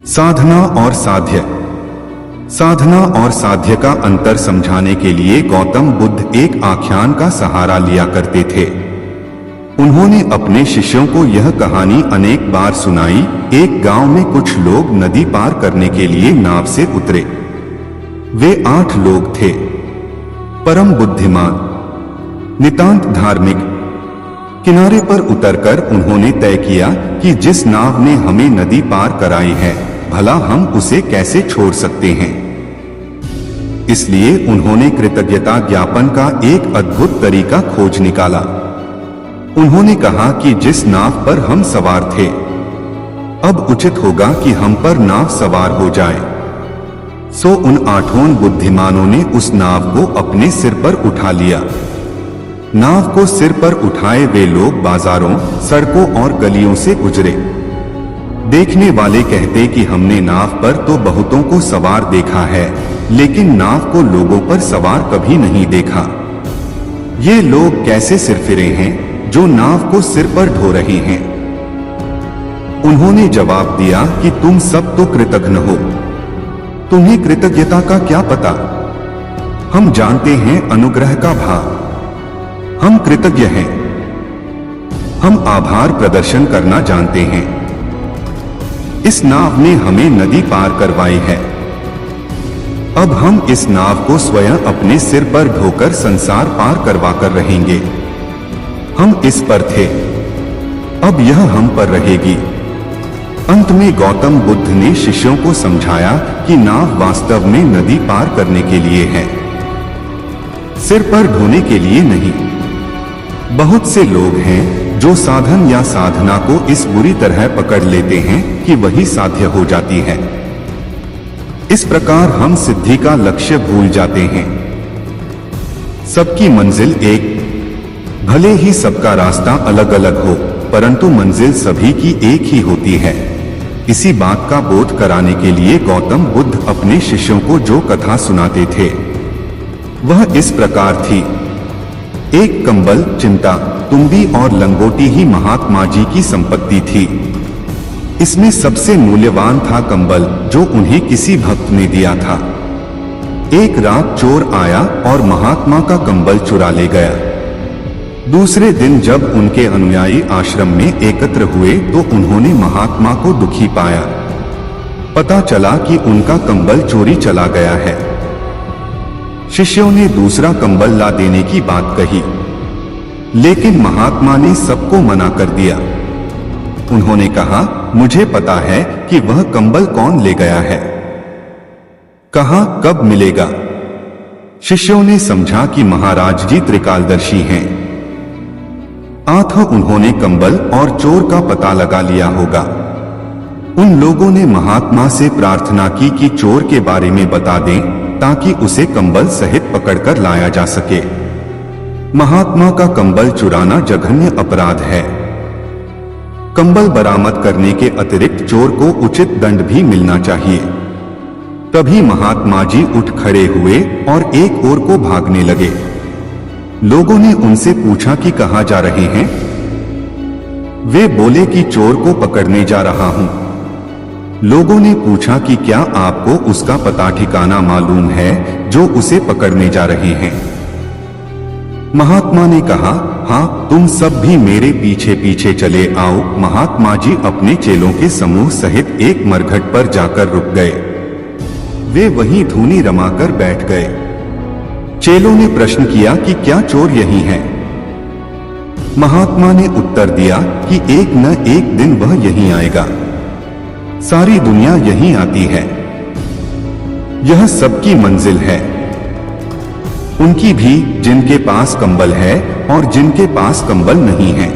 साधना और साध्य। साधना और साध्य का अंतर समझाने के लिए गौतम बुद्ध एक आख्यान का सहारा लिया करते थे। उन्होंने अपने शिष्यों को यह कहानी अनेक बार सुनाई। एक गांव में कुछ लोग नदी पार करने के लिए नाव से उतरे। वे 8 लोग थे। परम बुद्धिमान, नितांत धार्मिक। किनारे पर उतरकर उन्होंने तय किया कि जिस नाव ने हमें नदी पार कराई है, भला हम उसे कैसे छोड़ सकते हैं। इसलिए उन्होंने कृतज्ञता ज्ञापन का एक अद्भुत तरीका खोज निकाला। उन्होंने कहा कि जिस नाव पर हम सवार थे, अब उचित होगा कि हम पर नाव सवार हो जाए। सो उन 8 बुद्धिमानों ने उस नाव को अपने सिर पर उठा लिया। नाव को सिर पर उठाए वे लोग बाजारों, सड़कों और गलियों से गुजरे। देखने वाले कहते कि हमने नाव पर तो बहुतों को सवार देखा है, लेकिन नाव को लोगों पर सवार कभी नहीं देखा। ये लोग कैसे सिरफिरे हैं जो नाव को सिर पर ढो रहे हैं। उन्होंने जवाब दिया कि तुम सब तो कृतज्ञ हो, तुम्हें कृतज्ञता का क्या पता। हम जानते हैं अनुग्रह का भाव, हम कृतज्ञ हैं, हम आभार प्रदर्शन करना जानते हैं। इस नाव ने हमें नदी पार करवाई है। अब हम इस नाव को स्वयं अपने सिर पर ढोकर संसार पार करवा कर रहेंगे। हम इस पर थे, अब यह हम पर रहेगी। अंत में गौतम बुद्ध ने शिष्यों को समझाया कि नाव वास्तव में नदी पार करने के लिए है, सिर पर ढोने के लिए नहीं। बहुत से लोग हैं जो साधन या साधना को इस बुरी तरह पकड़ लेते हैं कि वही साध्य हो जाती है। इस प्रकार हम सिद्धि का लक्ष्य भूल जाते हैं। सबकी मंजिल एक, भले ही सबका रास्ता अलग अलग हो, परंतु मंजिल सभी की एक ही होती है। इसी बात का बोध कराने के लिए गौतम बुद्ध अपने शिष्यों को जो कथा सुनाते थे, वह इस प्रकार थी। एक कंबल, चिंता, तुम्बी और लंगोटी ही महात्मा जी की संपत्ति थी। इसमें सबसे मूल्यवान था कंबल, जो उन्हें किसी भक्त ने दिया था। एक रात चोर आया और महात्मा का कंबल चुरा ले गया। दूसरे दिन जब उनके अनुयायी आश्रम में एकत्र हुए तो उन्होंने महात्मा को दुखी पाया। पता चला कि उनका कंबल चोरी चला गया है। शिष्यों ने दूसरा कंबल ला देने की बात कही, लेकिन महात्मा ने सबको मना कर दिया। उन्होंने कहा, मुझे पता है कि वह कंबल कौन ले गया है, कहां कब मिलेगा। शिष्यों ने समझा कि महाराज जी त्रिकालदर्शी हैं। उन्होंने कंबल और चोर का पता लगा लिया होगा। उन लोगों ने महात्मा से प्रार्थना की कि चोर के बारे में बता दें, ताकि उसे कंबल सहित पकड़कर लाया जा सके। महात्मा का कंबल चुराना जघन्य अपराध है। कंबल बरामद करने के अतिरिक्त चोर को उचित दंड भी मिलना चाहिए। तभी महात्मा जी उठ खड़े हुए और एक ओर को भागने लगे। लोगों ने उनसे पूछा कि कहां जा रहे हैं। वे बोले कि चोर को पकड़ने जा रहा हूं। लोगों ने पूछा कि क्या आपको उसका पता ठिकाना मालूम है जो उसे पकड़ने जा रहे हैं। महात्मा ने कहा, हाँ, तुम सब भी मेरे पीछे पीछे चले आओ। महात्मा जी अपने चेलों के समूह सहित एक मरघट पर जाकर रुक गए। वे वहीं धूनी रमाकर बैठ गए। चेलों ने प्रश्न किया कि क्या चोर यही है। महात्मा ने उत्तर दिया कि एक न एक दिन वह यहीं आएगा। सारी दुनिया यहीं आती है। यह सबकी मंजिल है। उनकी भी जिनके पास कंबल है और जिनके पास कंबल नहीं है।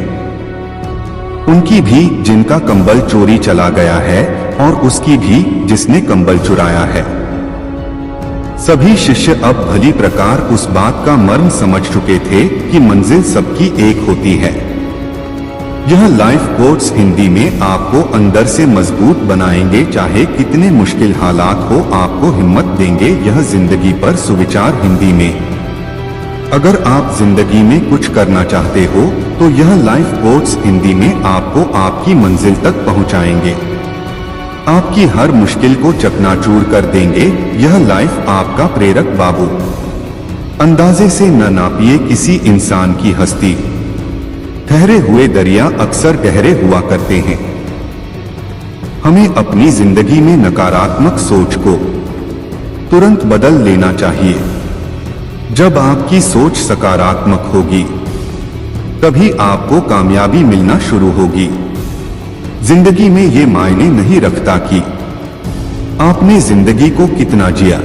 उनकी भी जिनका कंबल चोरी चला गया है और उसकी भी जिसने कंबल चुराया है। सभी शिष्य अब भली प्रकार उस बात का मर्म समझ चुके थे कि मंजिल सबकी एक होती है। यह लाइफ कोट्स हिंदी में आपको अंदर से मजबूत बनाएंगे, चाहे कितने मुश्किल हालात हो आपको हिम्मत देंगे। यह जिंदगी पर सुविचार हिंदी में। अगर आप जिंदगी में कुछ करना चाहते हो तो यह लाइफ कोट्स हिंदी में आपको आपकी मंजिल तक पहुंचाएंगे। आपकी हर मुश्किल को चकनाचूर कर देंगे। यह लाइफ आपका प्रेरक बाबू। अंदाजे से न नापिए किसी इंसान की हस्ती। ठहरे हुए दरिया अक्सर गहरे हुआ करते हैं। हमें अपनी जिंदगी में नकारात्मक सोच को तुरंत बदल लेना चाहिए। जब आपकी सोच सकारात्मक होगी तभी आपको कामयाबी मिलना शुरू होगी। जिंदगी में ये मायने नहीं रखता कि आपने जिंदगी को कितना जिया,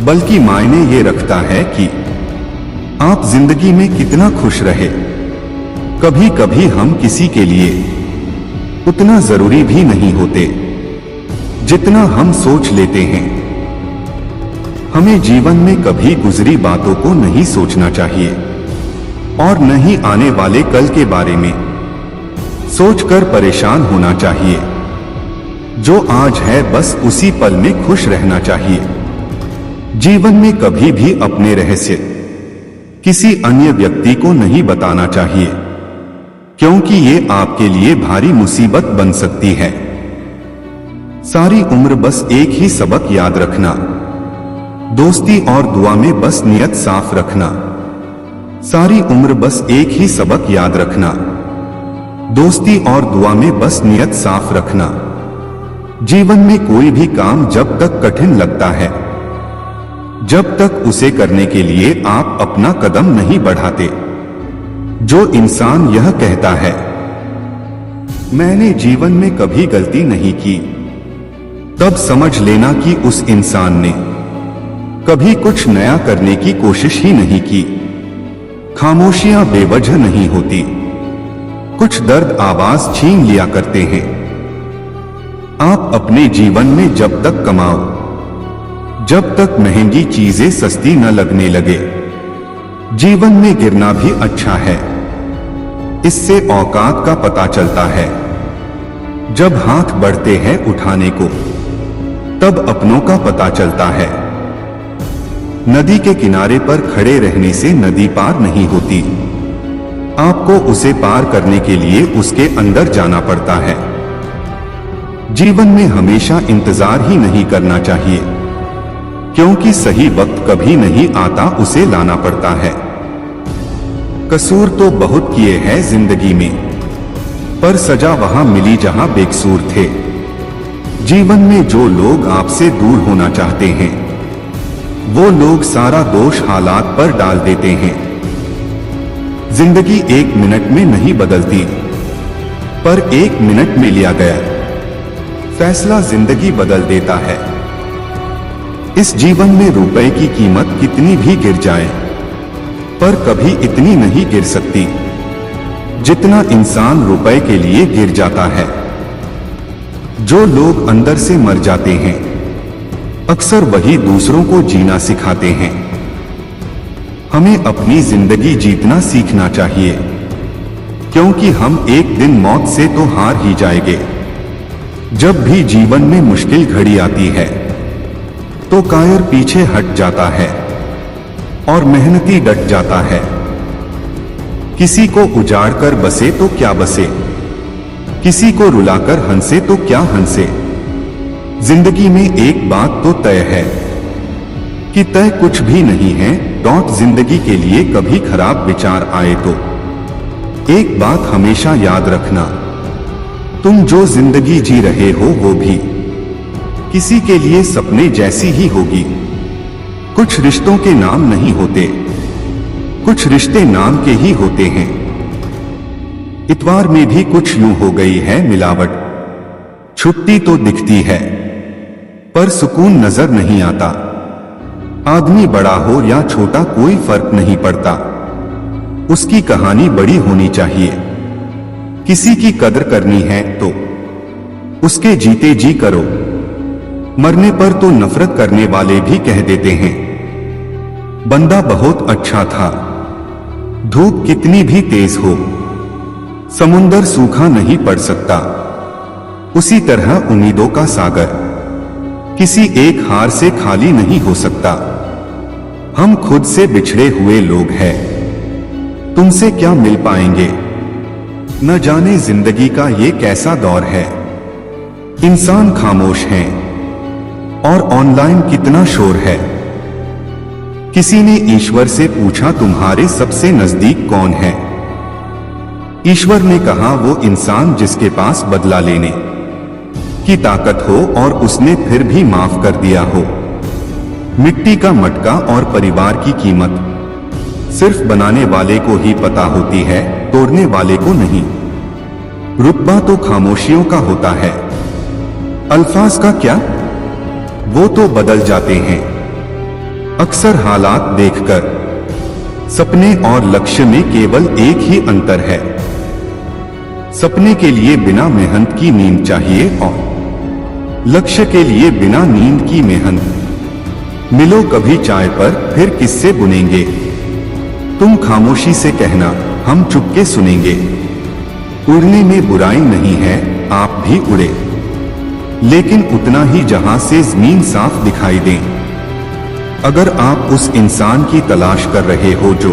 बल्कि मायने ये रखता है कि आप जिंदगी में कितना खुश रहे। कभी कभी हम किसी के लिए उतना जरूरी भी नहीं होते जितना हम सोच लेते हैं। हमें जीवन में कभी गुजरी बातों को नहीं सोचना चाहिए और न ही आने वाले कल के बारे में सोचकर परेशान होना चाहिए। जो आज है बस उसी पल में खुश रहना चाहिए। जीवन में कभी भी अपने रहस्य किसी अन्य व्यक्ति को नहीं बताना चाहिए, क्योंकि ये आपके लिए भारी मुसीबत बन सकती है। सारी उम्र बस एक ही सबक याद रखना, दोस्ती और दुआ में बस नियत साफ रखना। सारी उम्र बस एक ही सबक याद रखना, दोस्ती और दुआ में बस नियत साफ रखना। जीवन में कोई भी काम जब तक कठिन लगता है, जब तक उसे करने के लिए आप अपना कदम नहीं बढ़ाते। जो इंसान यह कहता है मैंने जीवन में कभी गलती नहीं की, तब समझ लेना कि उस इंसान ने कभी कुछ नया करने की कोशिश ही नहीं की। खामोशियां बेवजह नहीं होती, कुछ दर्द आवाज छीन लिया करते हैं। आप अपने जीवन में जब तक कमाओ, जब तक महंगी चीजें सस्ती न लगने लगे। जीवन में गिरना भी अच्छा है, इससे औकात का पता चलता है। जब हाथ बढ़ते हैं उठाने को, तब अपनों का पता चलता है। नदी के किनारे पर खड़े रहने से नदी पार नहीं होती, आपको उसे पार करने के लिए उसके अंदर जाना पड़ता है। जीवन में हमेशा इंतजार ही नहीं करना चाहिए, क्योंकि सही वक्त कभी नहीं आता, उसे लाना पड़ता है। कसूर तो बहुत किए हैं जिंदगी में, पर सजा वहां मिली जहां बेकसूर थे। जीवन में जो लोग आपसे दूर होना चाहते हैं, वो लोग सारा दोष हालात पर डाल देते हैं। जिंदगी एक मिनट में नहीं बदलती, पर एक मिनट में लिया गया फैसला जिंदगी बदल देता है। इस जीवन में रुपए की कीमत कितनी भी गिर जाए, पर कभी इतनी नहीं गिर सकती जितना इंसान रुपए के लिए गिर जाता है। जो लोग अंदर से मर जाते हैं, अक्सर वही दूसरों को जीना सिखाते हैं। हमें अपनी जिंदगी जीतना सीखना चाहिए, क्योंकि हम एक दिन मौत से तो हार ही जाएंगे। जब भी जीवन में मुश्किल घड़ी आती है, तो कायर पीछे हट जाता है और मेहनती डट जाता है। किसी को उजाड़ कर बसे तो क्या बसे, किसी को रुलाकर हंसे तो क्या हंसे। जिंदगी में एक बात तो तय है कि तय कुछ भी नहीं है। जिंदगी के लिए कभी खराब विचार आए तो एक बात हमेशा याद रखना, तुम जो जिंदगी जी रहे हो वो भी किसी के लिए सपने जैसी ही होगी। कुछ रिश्तों के नाम नहीं होते, कुछ रिश्ते नाम के ही होते हैं। इतवार में भी कुछ यूं हो गई है मिलावट। छुट्टी तो दिखती है, पर सुकून नजर नहीं आता। आदमी बड़ा हो या छोटा कोई फर्क नहीं पड़ता, उसकी कहानी बड़ी होनी चाहिए। किसी की कदर करनी है तो उसके जीते जी करो, मरने पर तो नफरत करने वाले भी कह देते हैं बंदा बहुत अच्छा था। धूप कितनी भी तेज हो, समुंदर सूखा नहीं पड़ सकता। उसी तरह उम्मीदों का सागर किसी एक हार से खाली नहीं हो सकता। हम खुद से बिछड़े हुए लोग हैं, तुमसे क्या मिल पाएंगे। न जाने जिंदगी का ये कैसा दौर है, इंसान खामोश हैं और ऑनलाइन कितना शोर है। किसी ने ईश्वर से पूछा, तुम्हारे सबसे नजदीक कौन है? ईश्वर ने कहा, वो इंसान जिसके पास बदला लेने की ताकत हो और उसने फिर भी माफ कर दिया हो। मिट्टी का मटका और परिवार की कीमत सिर्फ बनाने वाले को ही पता होती है, तोड़ने वाले को नहीं। रुतबा तो खामोशियों का होता है। अल्फाज का क्या, वो तो बदल जाते हैं। अक्सर हालात देखकर सपने और लक्ष्य में केवल एक ही अंतर है। सपने के लिए बिना मेहनत की नींद चाहिए और लक्ष्य के लिए बिना नींद की मेहनत। मिलो कभी चाय पर, फिर किससे बुनेंगे। तुम खामोशी से कहना, हम चुपके सुनेंगे। उड़ने में बुराई नहीं है, आप भी उड़े, लेकिन उतना ही जहां से जमीन साफ दिखाई दे। अगर आप उस इंसान की तलाश कर रहे हो जो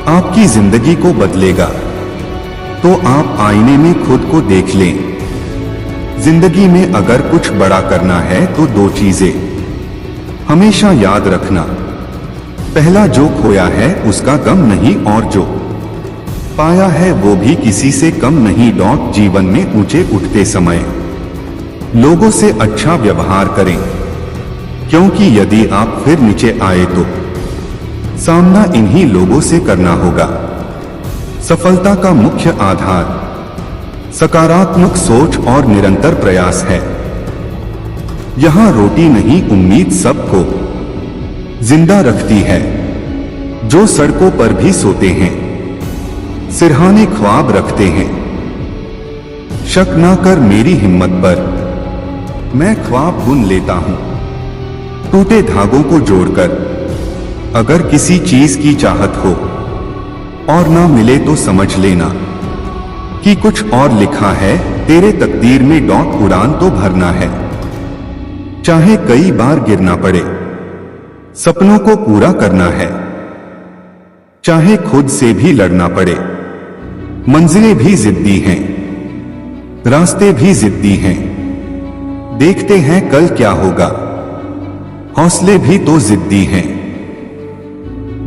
आपकी जिंदगी को बदलेगा, तो आप आईने में खुद को देख लें। जिंदगी में अगर कुछ बड़ा करना है तो दो चीजें हमेशा याद रखना। पहला, जो खोया है उसका गम नहीं, और जो पाया है वो भी किसी से कम नहीं। जीवन में ऊंचे उठते समय लोगों से अच्छा व्यवहार करें, क्योंकि यदि आप फिर नीचे आए तो सामना इन्हीं लोगों से करना होगा। सफलता का मुख्य आधार सकारात्मक सोच और निरंतर प्रयास है। यहां रोटी नहीं, उम्मीद सबको जिंदा रखती है। जो सड़कों पर भी सोते हैं, सिरहाने ख्वाब रखते हैं। शक ना कर मेरी हिम्मत पर, मैं ख्वाब बुन लेता हूं टूटे धागों को जोड़कर। अगर किसी चीज की चाहत हो और ना मिले तो समझ लेना कि कुछ और लिखा है तेरे तकदीर में। उड़ान तो भरना है, चाहे कई बार गिरना पड़े। सपनों को पूरा करना है, चाहे खुद से भी लड़ना पड़े। मंजिलें भी जिद्दी हैं, रास्ते भी जिद्दी हैं। देखते हैं कल क्या होगा, हौसले भी तो जिद्दी हैं।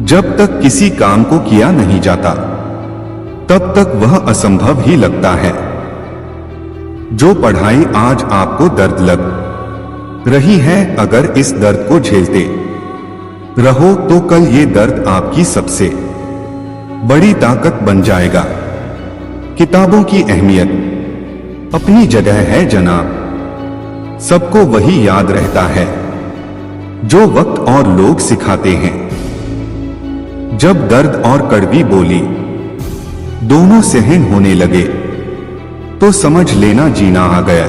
जब तक किसी काम को किया नहीं जाता, तब तक वह असंभव ही लगता है। जो पढ़ाई आज आपको दर्द लग रही है, अगर इस दर्द को झेलते रहो तो कल ये दर्द आपकी सबसे बड़ी ताकत बन जाएगा। किताबों की अहमियत अपनी जगह है जनाब, सबको वही याद रहता है जो वक्त और लोग सिखाते हैं। जब दर्द और कड़वी बोली दोनों सहन होने लगे, तो समझ लेना जीना आ गया।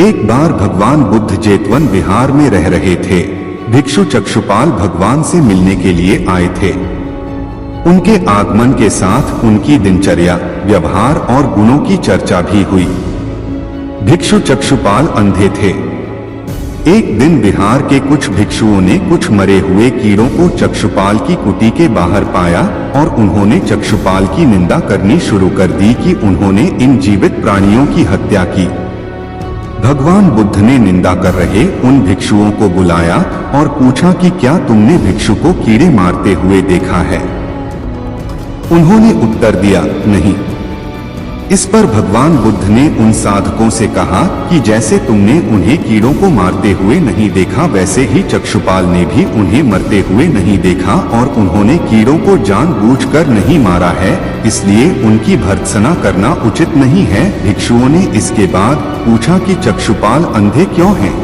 एक बार भगवान बुद्ध जेतवन विहार में रह रहे थे। भिक्षु चक्षुपाल भगवान से मिलने के लिए आए थे। उनके आगमन के साथ उनकी दिनचर्या, व्यवहार और गुणों की चर्चा भी हुई। भिक्षु चक्षुपाल अंधे थे। एक दिन बिहार के कुछ भिक्षुओं ने कुछ मरे हुए कीड़ों को चक्षुपाल की कुटी के बाहर पाया और उन्होंने चक्षुपाल की निंदा करनी शुरू कर दी कि उन्होंने इन जीवित प्राणियों की हत्या की। भगवान बुद्ध ने निंदा कर रहे उन भिक्षुओं को बुलाया और पूछा कि क्या तुमने भिक्षु को कीड़े मारते हुए देखा है? उन्होंने उत्तर दिया, नहीं। इस पर भगवान बुद्ध ने उन साधकों से कहा कि जैसे तुमने उन्हें कीड़ों को मारते हुए नहीं देखा, वैसे ही चक्षुपाल ने भी उन्हें मरते हुए नहीं देखा और उन्होंने कीड़ों को जानबूझकर नहीं मारा है, इसलिए उनकी भर्त्सना करना उचित नहीं है। भिक्षुओं ने इसके बाद पूछा कि चक्षुपाल अंधे क्यों हैं?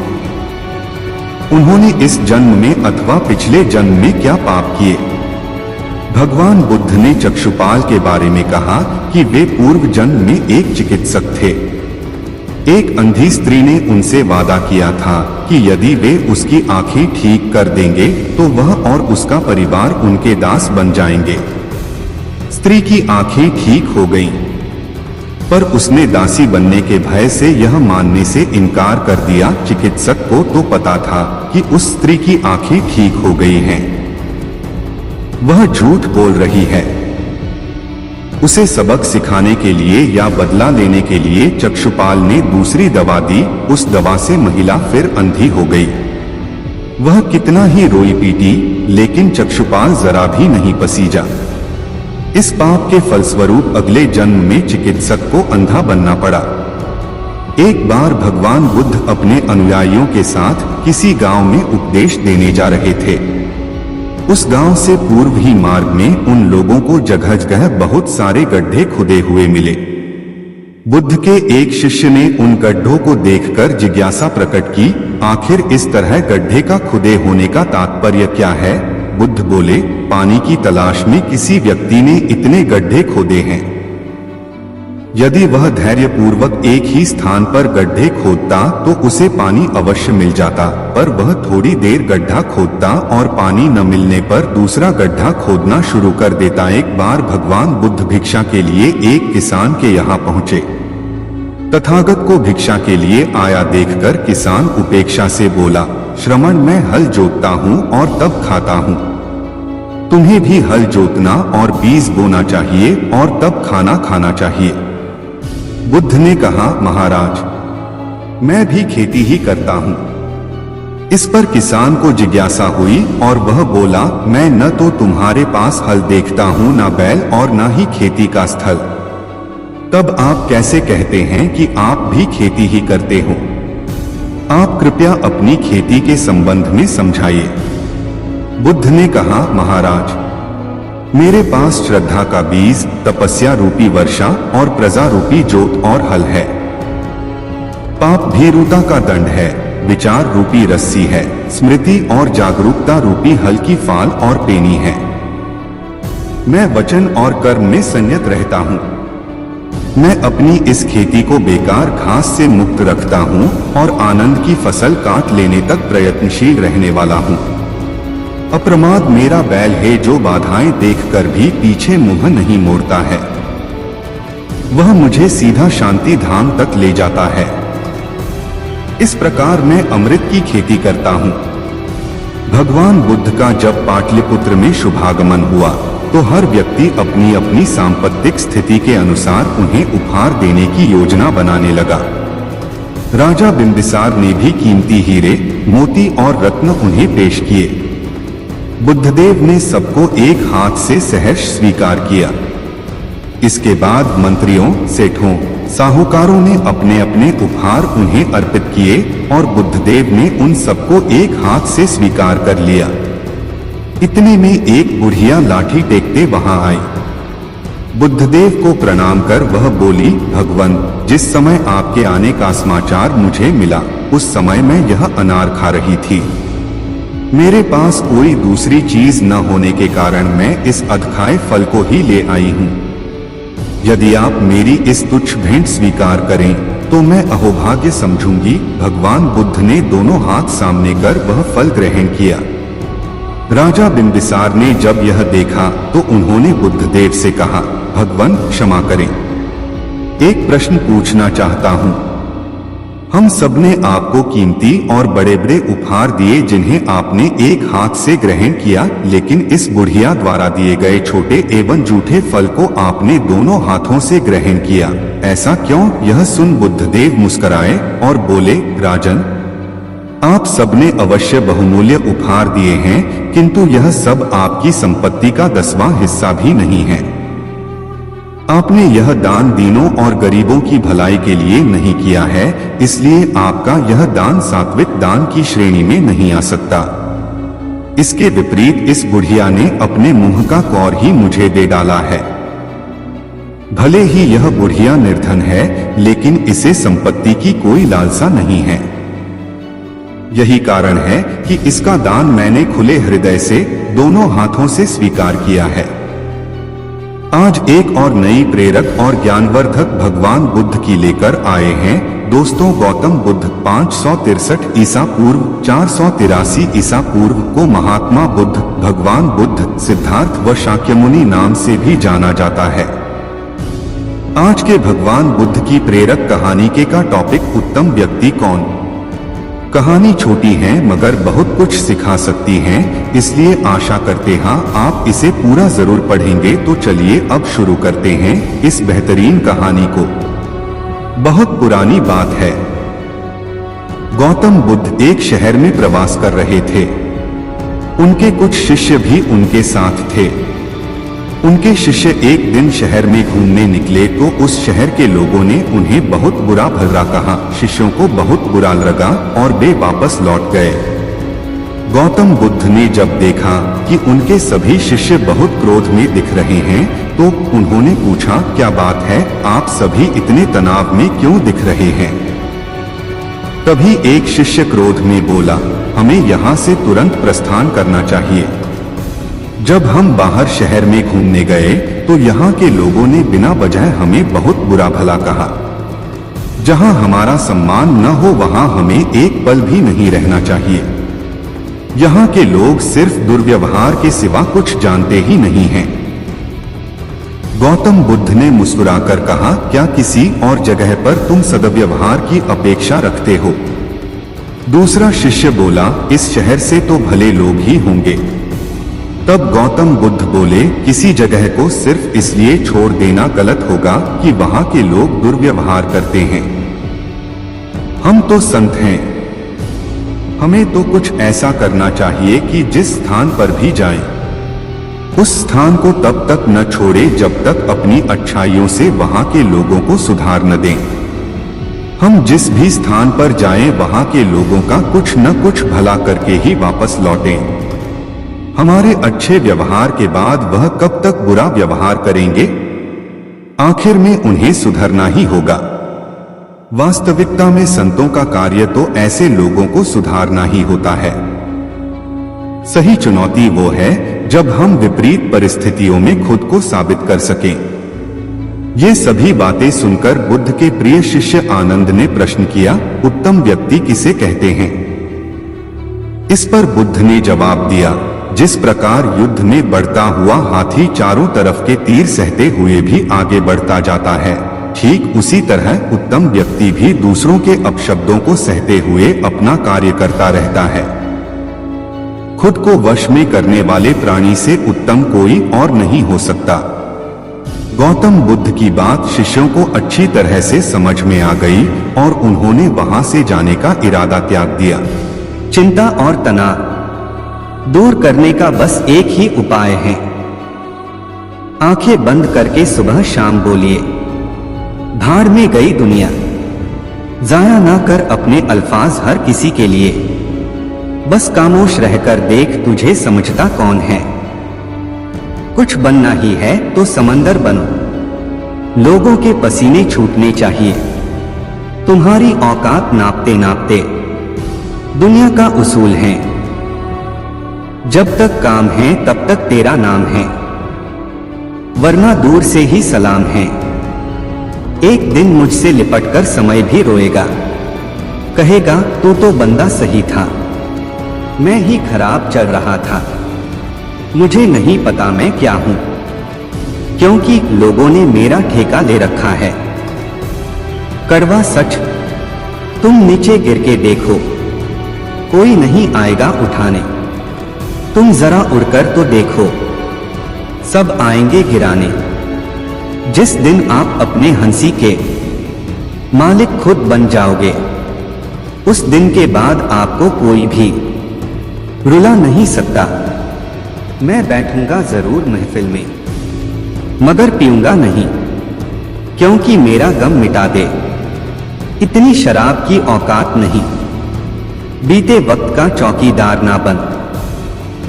उन्होंने इस जन्म में अथवा पिछले जन्म में क्या पाप किए? भगवान बुद्ध ने चक्षुपाल के बारे में कहा कि वे पूर्व जन्म में एक चिकित्सक थे। एक अंधी स्त्री ने उनसे वादा किया था कि यदि वे उसकी आंखें ठीक कर देंगे तो वह और उसका परिवार उनके दास बन जाएंगे। स्त्री की आंखें ठीक हो गईं, पर उसने दासी बनने के भय से यह मानने से इनकार कर दिया। चिकित्सक को तो पता था कि उस स्त्री की आंखें ठीक हो गई हैं, वह झूठ बोल रही है। उसे सबक सिखाने के लिए या बदला लेने के लिए चक्षुपाल ने दूसरी दवा दी। उस दवा से महिला फिर अंधी हो गई। वह कितना ही रोई पीटी, लेकिन चक्षुपाल जरा भी नहीं पसीजा। इस पाप के फलस्वरूप अगले जन्म में चिकित्सक को अंधा बनना पड़ा। एक बार भगवान बुद्ध अपने अनुयायियों के साथ किसी गांव में उपदेश देने जा रहे थे। उस गांव से पूर्व ही मार्ग में उन लोगों को जगह जगह बहुत सारे गड्ढे खुदे हुए मिले। बुद्ध के एक शिष्य ने उन गड्ढों को देखकर जिज्ञासा प्रकट की, आखिर इस तरह गड्ढे का खुदे होने का तात्पर्य क्या है? बुद्ध बोले, पानी की तलाश में किसी व्यक्ति ने इतने गड्ढे खोदे हैं। यदि वह धैर्यपूर्वक एक ही स्थान पर गड्ढे खोदता तो उसे पानी अवश्य मिल जाता, पर वह थोड़ी देर गड्ढा खोदता और पानी न मिलने पर दूसरा गड्ढा खोदना शुरू कर देता। एक बार भगवान बुद्ध भिक्षा के लिए एक किसान के यहाँ पहुँचे। तथागत को भिक्षा के लिए आया देखकर किसान उपेक्षा से बोला, श्रमण, मैं हल जोतता हूँ और तब खाता हूँ। तुम्हें भी हल जोतना और बीज बोना चाहिए और तब खाना खाना चाहिए। बुद्ध ने कहा, महाराज, मैं भी खेती ही करता हूँ। इस पर किसान को जिज्ञासा हुई और वह बोला, मैं न तो तुम्हारे पास हल देखता हूँ, न बैल और न ही खेती का स्थल। तब आप कैसे कहते हैं कि आप भी खेती ही करते हो? आप कृपया अपनी खेती के संबंध में समझाइए। बुद्ध ने कहा, महाराज, मेरे पास श्रद्धा का बीज, तपस्या रूपी वर्षा और प्रजा रूपी जोत और हल है। पाप भीरुता का दंड है, विचार रूपी रस्सी है, स्मृति और जागरूकता रूपी हल की फाल और पेनी है। मैं वचन और कर्म में संयत रहता हूँ। मैं अपनी इस खेती को बेकार घास से मुक्त रखता हूँ और आनंद की फसल काट लेने तक प्रयत्नशील रहने वाला हूँ। अप्रमाद मेरा बैल है जो बाधाएं देखकर भी पीछे मुंह नहीं मोड़ता है। वह मुझे सीधा शांति धाम तक ले जाता है। इस प्रकार मैं अमृत की खेती करता हूँ। भगवान बुद्ध का जब पाटलिपुत्र में शुभागमन हुआ तो हर व्यक्ति अपनी अपनी सांपत्तिक स्थिति के अनुसार उन्हें उपहार देने की योजना बनाने लगा। राजा बिंबिसार ने भी कीमती हीरे, मोती और रत्न उन्हें पेश किए। बुद्धदेव ने सबको एक हाथ से सहर्ष स्वीकार किया। इसके बाद मंत्रियों, सेठों, साहूकारों ने अपने अपने उपहार उन्हें अर्पित किए और बुद्धदेव ने उन सबको एक हाथ से स्वीकार कर लिया। इतने में एक बुढ़िया लाठी टेकते वहां आई। बुद्धदेव को प्रणाम कर वह बोली, भगवन, जिस समय आपके आने का समाचार मुझे मिला उस समय मैं यह अनार खा रही थी। मेरे पास कोई दूसरी चीज न होने के कारण मैं इस अधखाए फल को ही ले आई हूँ। यदि आप मेरी इस तुच्छ भेंट स्वीकार करें तो मैं अहोभाग्य समझूंगी। भगवान बुद्ध ने दोनों हाथ सामने कर वह फल ग्रहण किया। राजा बिंबिसार ने जब यह देखा तो उन्होंने बुद्धदेव से कहा, भगवन, क्षमा करें, एक प्रश्न पूछना चाहता हूँ। हम सबने आपको कीमती और बड़े बड़े उपहार दिए जिन्हें आपने एक हाथ से ग्रहण किया, लेकिन इस बुढ़िया द्वारा दिए गए छोटे एवं जूठे फल को आपने दोनों हाथों से ग्रहण किया, ऐसा क्यों? यह सुन बुद्धदेव मुस्कुराए और बोले, राजन, आप सबने अवश्य बहुमूल्य उपहार दिए हैं, किंतु यह सब आपकी संपत्ति का 10वां हिस्सा भी नहीं है। आपने यह दान दीनों और गरीबों की भलाई के लिए नहीं किया है, इसलिए आपका यह दान सात्विक दान की श्रेणी में नहीं आ सकता। इसके विपरीत इस बुढ़िया ने अपने मुंह का कौर ही मुझे दे डाला है। भले ही यह बुढ़िया निर्धन है, लेकिन इसे संपत्ति की कोई लालसा नहीं है। यही कारण है कि इसका दान मैंने खुले हृदय से दोनों हाथों से स्वीकार किया है। आज एक और नई प्रेरक और ज्ञानवर्धक भगवान बुद्ध की लेकर आए हैं। दोस्तों, गौतम बुद्ध 563 ईसा पूर्व 483 ईसा पूर्व को महात्मा बुद्ध, भगवान बुद्ध, सिद्धार्थ व शाक्यमुनि नाम से भी जाना जाता है। आज के भगवान बुद्ध की प्रेरक कहानी के का टॉपिक, उत्तम व्यक्ति कौन? कहानी छोटी है मगर बहुत कुछ सिखा सकती है, इसलिए आशा करते हैं आप इसे पूरा जरूर पढ़ेंगे। तो चलिए अब शुरू करते हैं इस बेहतरीन कहानी को। बहुत पुरानी बात है। गौतम बुद्ध एक शहर में प्रवास कर रहे थे। उनके कुछ शिष्य भी उनके साथ थे। उनके शिष्य एक दिन शहर में घूमने निकले तो उस शहर के लोगों ने उन्हें बहुत बुरा भला कहा। शिष्यों को बहुत बुरा लगा और वे वापस लौट गए। गौतम बुद्ध ने जब देखा कि उनके सभी शिष्य बहुत क्रोध में दिख रहे हैं तो उन्होंने पूछा, क्या बात है, आप सभी इतने तनाव में क्यों दिख रहे हैं? तभी एक शिष्य क्रोध में बोला, हमें यहाँ से तुरंत प्रस्थान करना चाहिए। जब हम बाहर शहर में घूमने गए तो यहाँ के लोगों ने बिना वजह हमें बहुत बुरा भला कहा। जहाँ हमारा सम्मान न हो वहाँ हमें एक पल भी नहीं रहना चाहिए। यहाँ के लोग सिर्फ दुर्व्यवहार के सिवा कुछ जानते ही नहीं हैं। गौतम बुद्ध ने मुस्कुराकर कहा, क्या किसी और जगह पर तुम सद्व्यवहार की अपेक्षा रखते हो? दूसरा शिष्य बोला, इस शहर से तो भले लोग ही होंगे। तब गौतम बुद्ध बोले, किसी जगह को सिर्फ इसलिए छोड़ देना गलत होगा कि वहां के लोग दुर्व्यवहार करते हैं। हम तो संत हैं, हमें तो कुछ ऐसा करना चाहिए कि जिस स्थान पर भी जाएं, उस स्थान को तब तक न छोड़े जब तक अपनी अच्छाइयों से वहां के लोगों को सुधार न दें। हम जिस भी स्थान पर जाएं वहां के लोगों का कुछ न कुछ भला करके ही वापस लौटें। हमारे अच्छे व्यवहार के बाद वह कब तक बुरा व्यवहार करेंगे? आखिर में उन्हें सुधरना ही होगा। वास्तविकता में संतों का कार्य तो ऐसे लोगों को सुधारना ही होता है। सही चुनौती वो है जब हम विपरीत परिस्थितियों में खुद को साबित कर सकें। ये सभी बातें सुनकर बुद्ध के प्रिय शिष्य आनंद ने प्रश्न किया, उत्तम व्यक्ति किसे कहते हैं? इस पर बुद्ध ने जवाब दिया, जिस प्रकार युद्ध में बढ़ता हुआ हाथी चारों तरफ के तीर सहते हुए भी आगे बढ़ता जाता है, ठीक उसी तरह उत्तम व्यक्ति भी दूसरों के अपशब्दों को सहते हुए अपना कार्य करता रहता है। खुद को वश में करने वाले प्राणी से उत्तम कोई और नहीं हो सकता। गौतम बुद्ध की बात शिष्यों को अच्छी तरह से समझ में आ गई और उन्होंने वहां से जाने का इरादा त्याग दिया। चिंता और तनाव दूर करने का बस एक ही उपाय है। आंखें बंद करके सुबह शाम बोलिए, भाड़ में गई दुनिया। जाया ना कर अपने अल्फाज हर किसी के लिए। बस खामोश रहकर देख तुझे समझता कौन है। कुछ बनना ही है तो समंदर बनो। लोगों के पसीने छूटने चाहिए। तुम्हारी औकात नापते नापते दुनिया का उसूल है। जब तक काम है तब तक तेरा नाम है, वरना दूर से ही सलाम है। एक दिन मुझसे लिपटकर समय भी रोएगा, कहेगा तू तो बंदा सही था, मैं ही खराब चल रहा था। मुझे नहीं पता मैं क्या हूं, क्योंकि लोगों ने मेरा ठेका ले रखा है। कड़वा सच, तुम नीचे गिर के देखो, कोई नहीं आएगा उठाने। तुम जरा उड़कर तो देखो, सब आएंगे गिराने। जिस दिन आप अपने हंसी के मालिक खुद बन जाओगे, उस दिन के बाद आपको कोई भी रुला नहीं सकता। मैं बैठूंगा जरूर महफिल में, मगर पीऊंगा नहीं, क्योंकि मेरा गम मिटा दे। इतनी शराब की औकात नहीं, बीते वक्त का चौकीदार ना बन।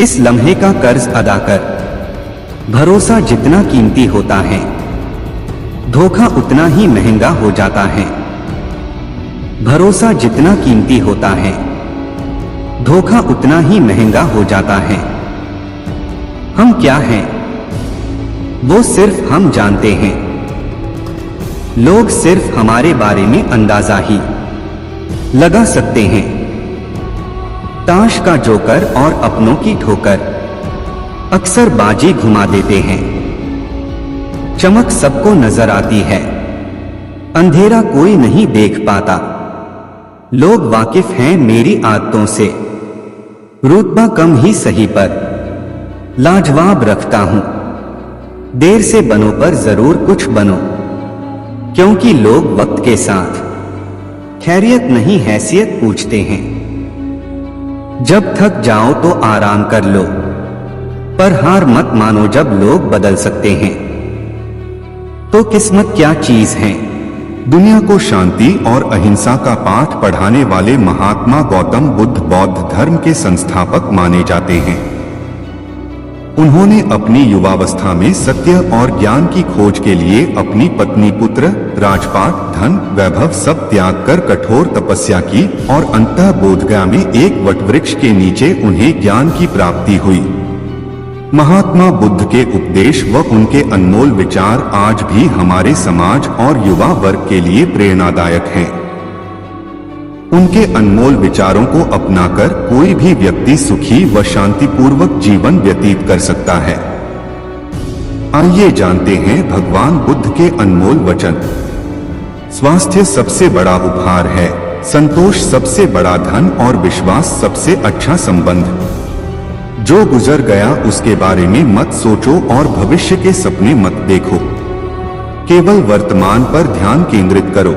इस लम्हे का कर्ज अदा कर। भरोसा जितना कीमती होता है, धोखा उतना ही महंगा हो जाता है। भरोसा जितना कीमती होता है, धोखा उतना ही महंगा हो जाता है। हम क्या हैं, वो सिर्फ हम जानते हैं। लोग सिर्फ हमारे बारे में अंदाजा ही लगा सकते हैं। ताश का जोकर और अपनों की ठोकर अक्सर बाजी घुमा देते हैं। चमक सबको नजर आती है, अंधेरा कोई नहीं देख पाता। लोग वाकिफ हैं मेरी आदतों से, रुतबा कम ही सही पर लाजवाब रखता हूं। देर से बनो पर जरूर कुछ बनो, क्योंकि लोग वक्त के साथ खैरियत नहीं हैसियत पूछते हैं। जब थक जाओ तो आराम कर लो, पर हार मत मानो जब लोग बदल सकते हैं। तो किस्मत क्या चीज है? दुनिया को शांति और अहिंसा का पाठ पढ़ाने वाले महात्मा गौतम बुद्ध बौद्ध धर्म के संस्थापक माने जाते हैं। उन्होंने अपनी युवावस्था में सत्य और ज्ञान की खोज के लिए अपनी पत्नी, पुत्र, राजपाट, धन, वैभव सब त्याग कर कठोर तपस्या की और अंततः बोधगया में एक वटवृक्ष के नीचे उन्हें ज्ञान की प्राप्ति हुई। महात्मा बुद्ध के उपदेश व उनके अनमोल विचार आज भी हमारे समाज और युवा वर्ग के लिए प्रेरणादायक हैं। उनके अनमोल विचारों को अपनाकर कोई भी व्यक्ति सुखी व शांतिपूर्वक जीवन व्यतीत कर सकता है। आइए जानते हैं भगवान बुद्ध के अनमोल वचन। स्वास्थ्य सबसे बड़ा उपहार है, संतोष सबसे बड़ा धन और विश्वास सबसे अच्छा संबंध। जो गुजर गया उसके बारे में मत सोचो और भविष्य के सपने मत देखो, केवल वर्तमान पर ध्यान केंद्रित करो।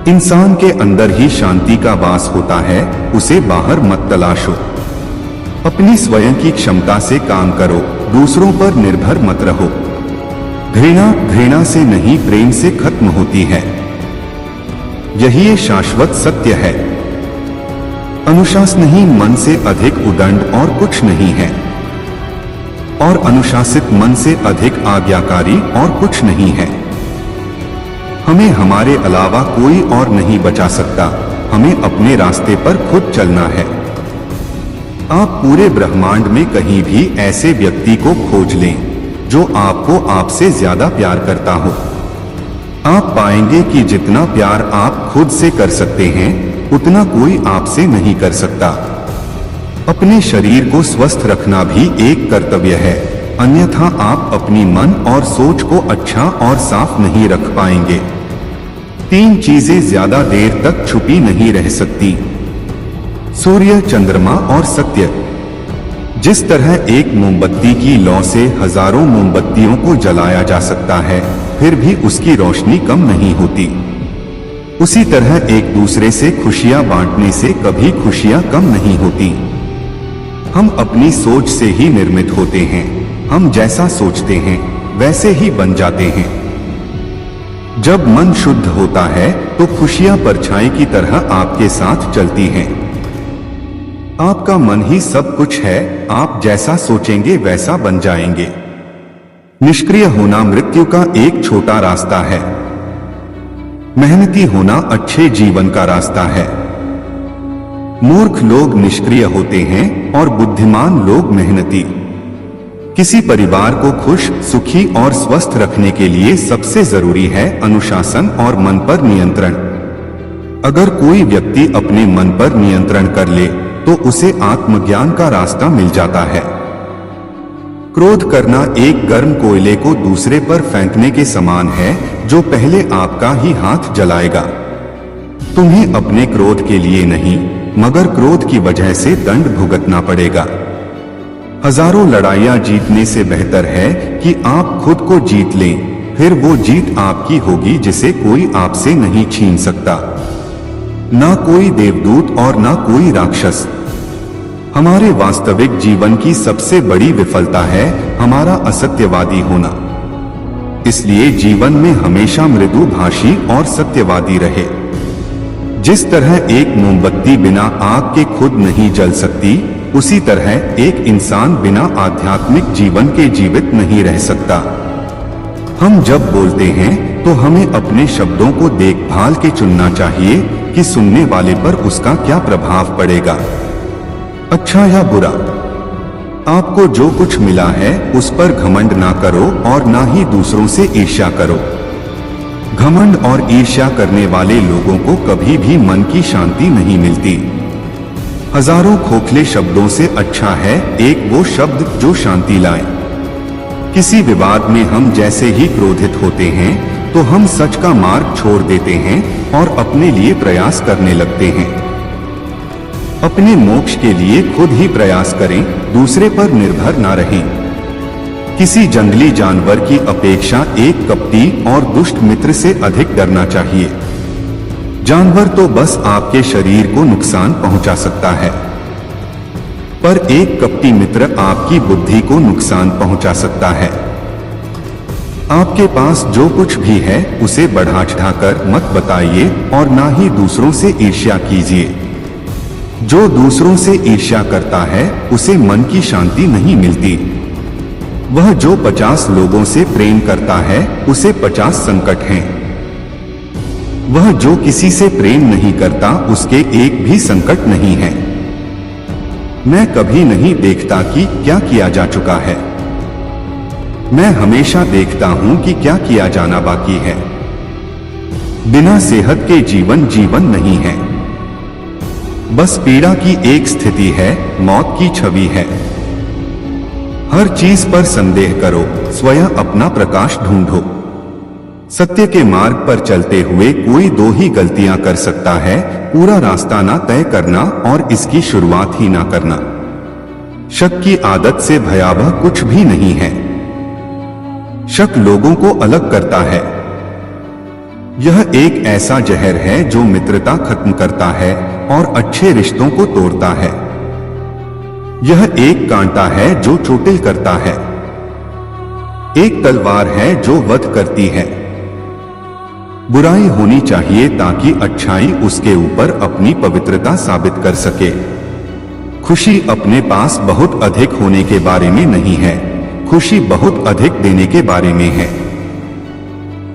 इंसान के अंदर ही शांति का वास होता है, उसे बाहर मत तलाशो। अपनी स्वयं की क्षमता से काम करो, दूसरों पर निर्भर मत रहो। घृणा घृणा से नहीं प्रेम से खत्म होती है, यही शाश्वत सत्य है। अनुशासनहीन मन से अधिक उदंड और कुछ नहीं है, और अनुशासित मन से अधिक आज्ञाकारी और कुछ नहीं है। हमें हमारे अलावा कोई और नहीं बचा सकता, हमें अपने रास्ते पर खुद चलना है। आप पूरे ब्रह्मांड में कहीं भी ऐसे व्यक्ति को खोज लें जो आपको आपसे ज्यादा प्यार करता हो। आप पाएंगे कि जितना प्यार आप खुद से कर सकते हैं उतना कोई आपसे नहीं कर सकता। अपने शरीर को स्वस्थ रखना भी एक कर्तव्य है, अन्यथा आप अपनी मन और सोच को अच्छा और साफ नहीं रख पाएंगे। 3 चीजें ज्यादा देर तक छुपी नहीं रह सकती, सूर्य, चंद्रमा और सत्य। जिस तरह एक मोमबत्ती की लौ से हजारों मोमबत्तियों को जलाया जा सकता है, फिर भी उसकी रोशनी कम नहीं होती, उसी तरह एक दूसरे से खुशियां बांटने से कभी खुशियां कम नहीं होती। हम अपनी सोच से ही निर्मित होते हैं, हम जैसा सोचते हैं वैसे ही बन जाते हैं। जब मन शुद्ध होता है तो खुशियां परछाई की तरह आपके साथ चलती हैं। आपका मन ही सब कुछ है, आप जैसा सोचेंगे वैसा बन जाएंगे। निष्क्रिय होना मृत्यु का एक छोटा रास्ता है, मेहनती होना अच्छे जीवन का रास्ता है। मूर्ख लोग निष्क्रिय होते हैं और बुद्धिमान लोग मेहनती। किसी परिवार को खुश, सुखी और स्वस्थ रखने के लिए सबसे जरूरी है अनुशासन और मन पर नियंत्रण। अगर कोई व्यक्ति अपने मन पर नियंत्रण कर ले तो उसे आत्मज्ञान का रास्ता मिल जाता है। क्रोध करना एक गर्म कोयले को दूसरे पर फेंकने के समान है, जो पहले आपका ही हाथ जलाएगा। तुम्हें अपने क्रोध के लिए नहीं, मगर क्रोध की वजह से दंड भुगतना पड़ेगा। हजारों लड़ाइयां जीतने से बेहतर है कि आप खुद को जीत लें, फिर वो जीत आपकी होगी जिसे कोई आपसे नहीं छीन सकता। ना कोई देवदूत और ना कोई राक्षस। हमारे वास्तविक जीवन की सबसे बड़ी विफलता है हमारा असत्यवादी होना। इसलिए जीवन में हमेशा मृदुभाषी और सत्यवादी रहे। जिस तरह एक मोमबत्ती बिना आग के खुद नहीं जल सकती, उसी तरह एक इंसान बिना आध्यात्मिक जीवन के जीवित नहीं रह सकता। हम जब बोलते हैं तो हमें अपने शब्दों को देखभाल के चुनना चाहिए कि सुनने वाले पर उसका क्या प्रभाव पड़ेगा, अच्छा या बुरा। आपको जो कुछ मिला है उस पर घमंड ना करो और ना ही दूसरों से ईर्ष्या करो। घमंड और ईर्ष्या करने वाले लोगों को कभी भी मन की शांति नहीं मिलती। हजारों खोखले शब्दों से अच्छा है एक वो शब्द जो शांति लाए। किसी विवाद में हम जैसे ही क्रोधित होते हैं, तो हम सच का मार्ग छोड़ देते हैं और अपने लिए प्रयास करने लगते हैं। अपने मोक्ष के लिए खुद ही प्रयास करें, दूसरे पर निर्भर ना रहें। किसी जंगली जानवर की अपेक्षा एक कपटी और दुष्ट मित्र से अधिक डरना चाहिए। जानवर तो बस आपके शरीर को नुकसान पहुंचा सकता है, पर एक कपटी मित्र आपकी बुद्धि को नुकसान पहुंचा सकता है। आपके पास जो कुछ भी है उसे बढ़ा चढ़ाकर मत बताइए और ना ही दूसरों से ईर्ष्या कीजिए। जो दूसरों से ईर्ष्या करता है उसे मन की शांति नहीं मिलती। वह जो 50 लोगों से प्रेम करता है उसे 50 संकट हैं। वह जो किसी से प्रेम नहीं करता उसके एक भी संकट नहीं है। मैं कभी नहीं देखता कि क्या किया जा चुका है, मैं हमेशा देखता हूं कि क्या किया जाना बाकी है। बिना सेहत के जीवन जीवन नहीं है, बस पीड़ा की एक स्थिति है, मौत की छवि है। हर चीज पर संदेह करो, स्वयं अपना प्रकाश ढूंढो। सत्य के मार्ग पर चलते हुए कोई दो ही गलतियां कर सकता है, पूरा रास्ता ना तय करना और इसकी शुरुआत ही ना करना। शक की आदत से भयावह कुछ भी नहीं है। शक लोगों को अलग करता है। यह एक ऐसा जहर है जो मित्रता खत्म करता है और अच्छे रिश्तों को तोड़ता है। यह एक कांटा है जो चोटिल करता है, एक तलवार है जो वध करती है। बुराई होनी चाहिए ताकि अच्छाई उसके ऊपर अपनी पवित्रता साबित कर सके। खुशी अपने पास बहुत अधिक होने के बारे में नहीं है, खुशी बहुत अधिक देने के बारे में है।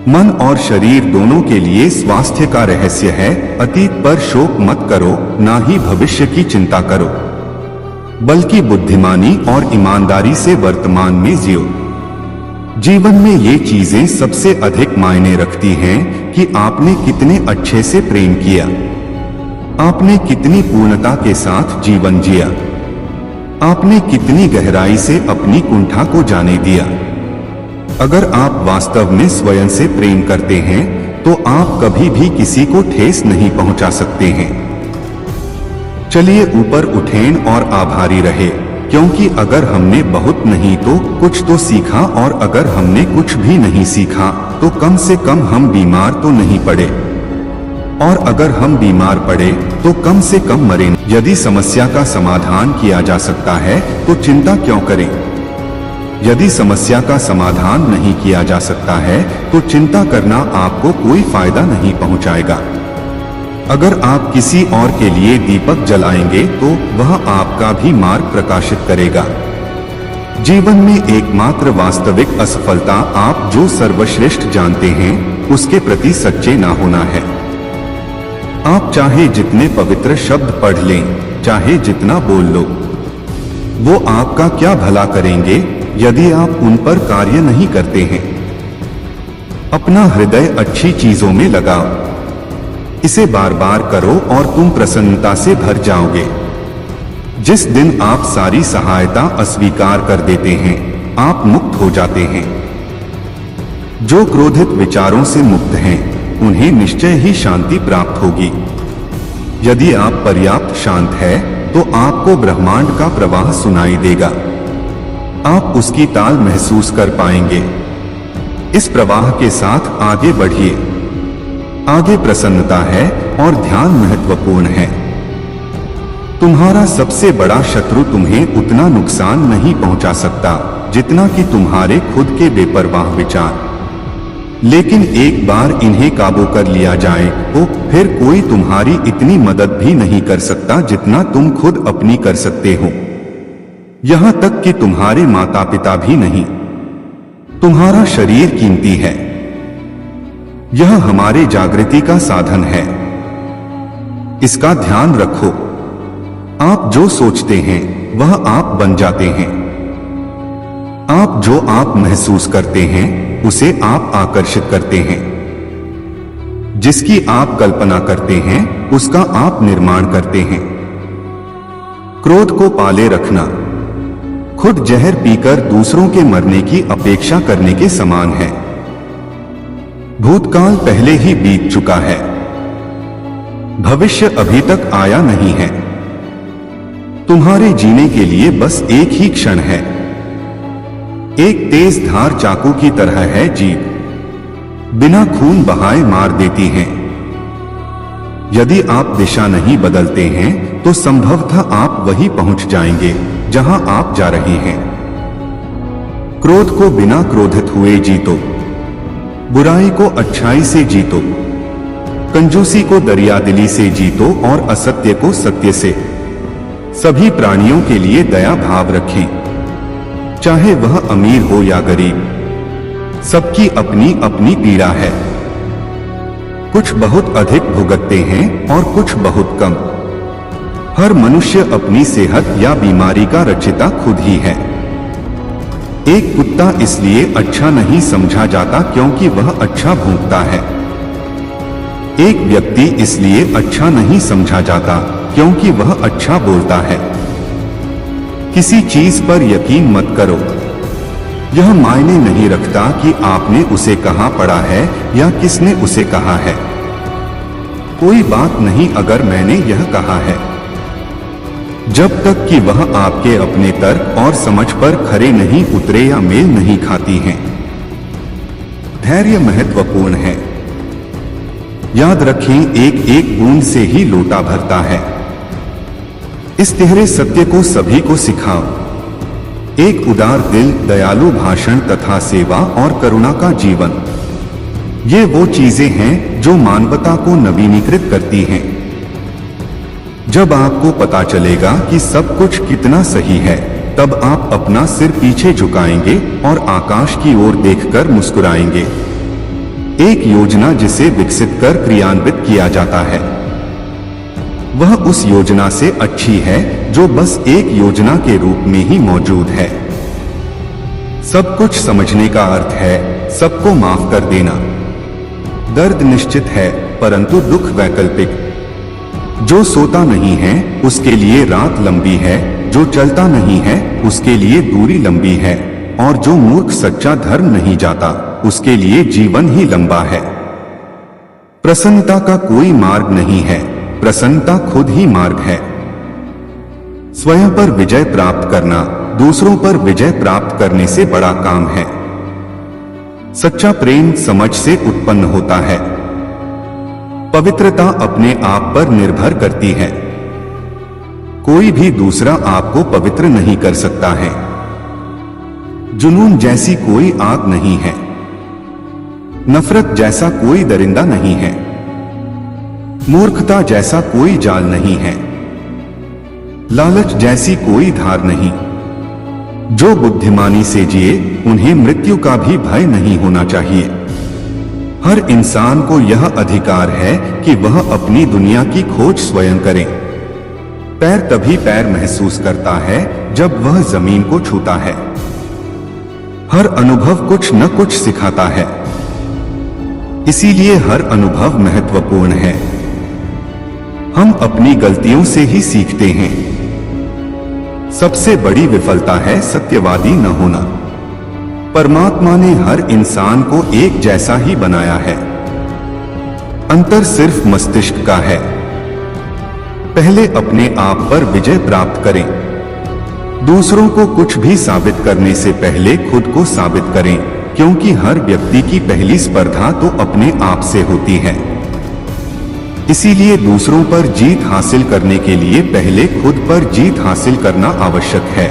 मन और शरीर दोनों के लिए स्वास्थ्य का रहस्य है। अतीत पर शोक मत करो, ना ही भविष्य की चिंता करो, बल्कि बुद्धिमानी और ईमानदारी से वर्तमान में जियो। जीवन में ये चीजें सबसे अधिक मायने रखती हैं कि आपने कितने अच्छे से प्रेम किया, आपने कितनी पूर्णता के साथ जीवन जिया, आपने कितनी गहराई से अपनी कुंठा को जाने दिया। अगर आप वास्तव में स्वयं से प्रेम करते हैं तो आप कभी भी किसी को ठेस नहीं पहुंचा सकते हैं। चलिए ऊपर उठें और आभारी रहे, क्योंकि अगर हमने बहुत नहीं तो कुछ तो सीखा, और अगर हमने कुछ भी नहीं सीखा तो कम से कम हम बीमार तो नहीं पड़े, और अगर हम बीमार पड़े तो कम से कम मरे। यदि समस्या का समाधान किया जा सकता है तो चिंता क्यों करें? यदि समस्या का समाधान नहीं किया जा सकता है तो चिंता करना आपको कोई फायदा नहीं पहुंचाएगा। अगर आप किसी और के लिए दीपक जलाएंगे तो वह आपका भी मार्ग प्रकाशित करेगा। जीवन में एकमात्र वास्तविक असफलता आप जो सर्वश्रेष्ठ जानते हैं उसके प्रति सच्चे ना होना है। आप चाहे जितने पवित्र शब्द पढ़ लें, चाहे जितना बोल लो, वो आपका क्या भला करेंगे यदि आप उन पर कार्य नहीं करते हैं। अपना हृदय अच्छी चीजों में लगाओ, इसे बार बार करो और तुम प्रसन्नता से भर जाओगे। जिस दिन आप सारी सहायता अस्वीकार कर देते हैं, आप मुक्त हो जाते हैं। जो क्रोधित विचारों से मुक्त हैं, उन्हें निश्चय ही शांति प्राप्त होगी। यदि आप पर्याप्त शांत हैं, तो आपको ब्रह्मांड का प्रवाह सुनाई देगा। आप उसकी ताल महसूस कर पाएंगे। इस प्रवाह के साथ आगे बढ़िए। आगे प्रसन्नता है और ध्यान महत्वपूर्ण है। तुम्हारा सबसे बड़ा शत्रु तुम्हें उतना नुकसान नहीं पहुंचा सकता जितना कि तुम्हारे खुद के बेपरवाह विचार। लेकिन एक बार इन्हें काबू कर लिया जाए तो फिर कोई तुम्हारी इतनी मदद भी नहीं कर सकता जितना तुम खुद अपनी कर सकते हो। यहां तक कि तुम्हारे माता पिता भी नहीं। तुम्हारा शरीर कीमती है। यह हमारे जागृति का साधन है। इसका ध्यान रखो। आप जो सोचते हैं वह आप बन जाते हैं। आप जो आप महसूस करते हैं उसे आप आकर्षित करते हैं। जिसकी आप कल्पना करते हैं उसका आप निर्माण करते हैं। क्रोध को पाले रखना खुद जहर पीकर दूसरों के मरने की अपेक्षा करने के समान है। भूतकाल पहले ही बीत चुका है, भविष्य अभी तक आया नहीं है। तुम्हारे जीने के लिए बस एक ही क्षण है। एक तेज धार चाकू की तरह है जीभ, बिना खून बहाए मार देती है। यदि आप दिशा नहीं बदलते हैं तो संभवतः आप वहीं पहुंच जाएंगे जहां आप जा रहे हैं। क्रोध को बिना क्रोधित हुए जीतो, बुराई को अच्छाई से जीतो, कंजूसी को दरियादिली से जीतो और असत्य को सत्य से। सभी प्राणियों के लिए दया भाव रखें, चाहे वह अमीर हो या गरीब। सबकी अपनी अपनी पीड़ा है। कुछ बहुत अधिक भुगतते हैं और कुछ बहुत कम। हर मनुष्य अपनी सेहत या बीमारी का रचिता खुद ही है। एक कुत्ता इसलिए अच्छा नहीं समझा जाता क्योंकि वह अच्छा भौंकता है। एक व्यक्ति इसलिए अच्छा नहीं समझा जाता क्योंकि वह अच्छा बोलता है। किसी चीज पर यकीन मत करो। यह मायने नहीं रखता कि आपने उसे कहां पढ़ा है या किसने उसे कहा है। कोई बात नहीं अगर मैंने यह कहा है, जब तक कि वह आपके अपने तर्क और समझ पर खरे नहीं उतरे या मेल नहीं खाती हैं। धैर्य महत्वपूर्ण है। याद रखें, एक एक बूंद से ही लोटा भरता है। इस तिहरे सत्य को सभी को सिखाओ। एक उदार दिल, दयालु भाषण तथा सेवा और करुणा का जीवन, ये वो चीजें हैं जो मानवता को नवीनीकृत करती हैं। जब आपको पता चलेगा कि सब कुछ कितना सही है, तब आप अपना सिर पीछे झुकाएंगे और आकाश की ओर देखकर मुस्कुराएंगे। एक योजना जिसे विकसित कर क्रियान्वित किया जाता है, वह उस योजना से अच्छी है जो बस एक योजना के रूप में ही मौजूद है। सब कुछ समझने का अर्थ है सबको माफ कर देना। दर्द निश्चित है परंतु दुख वैकल्पिक। जो सोता नहीं है उसके लिए रात लंबी है, जो चलता नहीं है उसके लिए दूरी लंबी है, और जो मूर्ख सच्चा धर्म नहीं जाता उसके लिए जीवन ही लंबा है। प्रसन्नता का कोई मार्ग नहीं है, प्रसन्नता खुद ही मार्ग है। स्वयं पर विजय प्राप्त करना दूसरों पर विजय प्राप्त करने से बड़ा काम है। सच्चा प्रेम समझ से उत्पन्न होता है। पवित्रता अपने आप पर निर्भर करती है। कोई भी दूसरा आपको पवित्र नहीं कर सकता है। जुनून जैसी कोई आग नहीं है। नफरत जैसा कोई दरिंदा नहीं है। मूर्खता जैसा कोई जाल नहीं है। लालच जैसी कोई धार नहीं। जो बुद्धिमानी से जिए उन्हें मृत्यु का भी भय नहीं होना चाहिए। हर इंसान को यह अधिकार है कि वह अपनी दुनिया की खोज स्वयं करे। पैर तभी पैर महसूस करता है जब वह जमीन को छूता है। हर अनुभव कुछ न कुछ सिखाता है, इसीलिए हर अनुभव महत्वपूर्ण है। हम अपनी गलतियों से ही सीखते हैं। सबसे बड़ी विफलता है सत्यवादी न होना। परमात्मा ने हर इंसान को एक जैसा ही बनाया है। अंतर सिर्फ मस्तिष्क का है। पहले अपने आप पर विजय प्राप्त करें। दूसरों को कुछ भी साबित करने से पहले खुद को साबित करें, क्योंकि हर व्यक्ति की पहली स्पर्धा तो अपने आप से होती है। इसीलिए दूसरों पर जीत हासिल करने के लिए पहले खुद पर जीत हासिल करना आवश्यक है।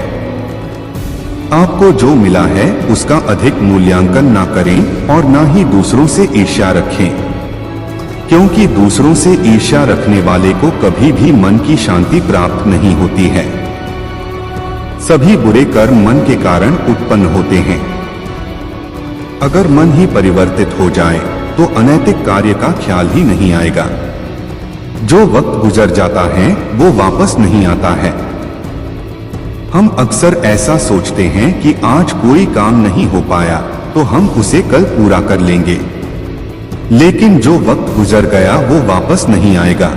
आपको जो मिला है उसका अधिक मूल्यांकन ना करें और ना ही दूसरों से ईर्ष्या रखें, क्योंकि दूसरों से ईर्ष्या रखने वाले को कभी भी मन की शांति प्राप्त नहीं होती है। सभी बुरे कर्म मन के कारण उत्पन्न होते हैं। अगर मन ही परिवर्तित हो जाए तो अनैतिक कार्य का ख्याल ही नहीं आएगा। जो वक्त गुजर जाता है वो वापस नहीं आता है। हम अक्सर ऐसा सोचते हैं कि आज कोई काम नहीं हो पाया तो हम उसे कल पूरा कर लेंगे, लेकिन जो वक्त गुजर गया वो वापस नहीं आएगा।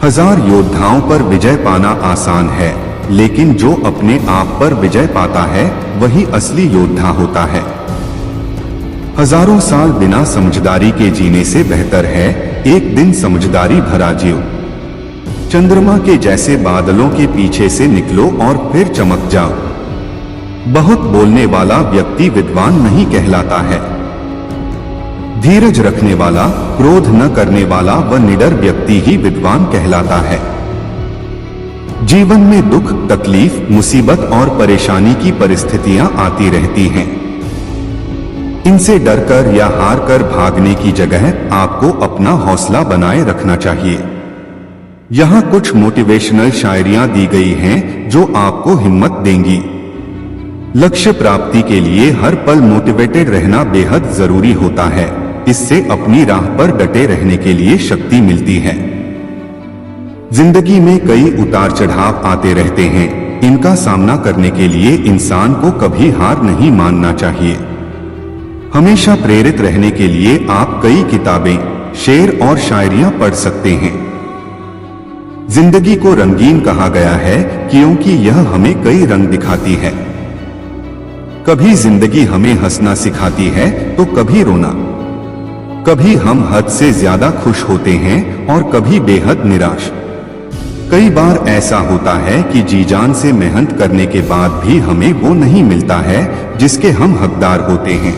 1000 योद्धाओं पर विजय पाना आसान है, लेकिन जो अपने आप पर विजय पाता है वही असली योद्धा होता है। हजारों साल बिना समझदारी के जीने से बेहतर है एक दिन समझदारी भरा जियो। चंद्रमा के जैसे बादलों के पीछे से निकलो और फिर चमक जाओ। बहुत बोलने वाला व्यक्ति विद्वान नहीं कहलाता है। धीरज रखने वाला, क्रोध न करने वाला व निडर व्यक्ति ही विद्वान कहलाता है। जीवन में दुख, तकलीफ, मुसीबत और परेशानी की परिस्थितियां आती रहती हैं। इनसे डरकर या हार कर भागने की जगह आपको अपना हौसला बनाए रखना चाहिए। यहाँ कुछ मोटिवेशनल शायरियां दी गई हैं जो आपको हिम्मत देंगी। लक्ष्य प्राप्ति के लिए हर पल मोटिवेटेड रहना बेहद जरूरी होता है। इससे अपनी राह पर डटे रहने के लिए शक्ति मिलती है। जिंदगी में कई उतार चढ़ाव आते रहते हैं। इनका सामना करने के लिए इंसान को कभी हार नहीं मानना चाहिए। हमेशा प्रेरित रहने के लिए आप कई किताबें, शेर और शायरियां पढ़ सकते हैं। जिंदगी को रंगीन कहा गया है क्योंकि यह हमें कई रंग दिखाती है। कभी जिंदगी हमें हंसना सिखाती है तो कभी रोना। कभी हम हद से ज्यादा खुश होते हैं और कभी बेहद निराश। कई बार ऐसा होता है कि जी जान से मेहनत करने के बाद भी हमें वो नहीं मिलता है जिसके हम हकदार होते हैं।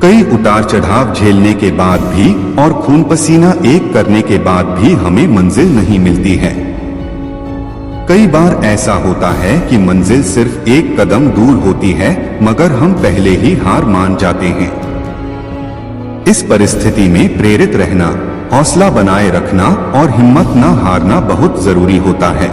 कई उतार चढ़ाव झेलने के बाद भी और खून पसीना एक करने के बाद भी हमें मंजिल नहीं मिलती है। कई बार ऐसा होता है कि मंजिल सिर्फ एक कदम दूर होती है मगर हम पहले ही हार मान जाते हैं। इस परिस्थिति में प्रेरित रहना, हौसला बनाए रखना और हिम्मत न हारना बहुत जरूरी होता है।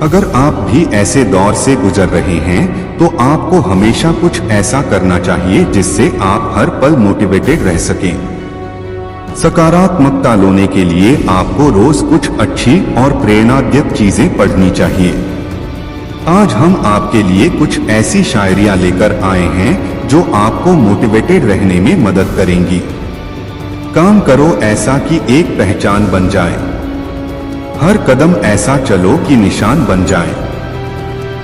अगर आप भी ऐसे दौर से गुजर रहे हैं तो आपको हमेशा कुछ ऐसा करना चाहिए जिससे आप हर पल मोटिवेटेड रह सकें। सकारात्मकता लाने के लिए आपको रोज कुछ अच्छी और प्रेरणादायक चीजें पढ़नी चाहिए। आज हम आपके लिए कुछ ऐसी शायरियां लेकर आए हैं जो आपको मोटिवेटेड रहने में मदद करेंगी। काम करो ऐसा कि एक पहचान बन जाए। हर कदम ऐसा चलो कि निशान बन जाए।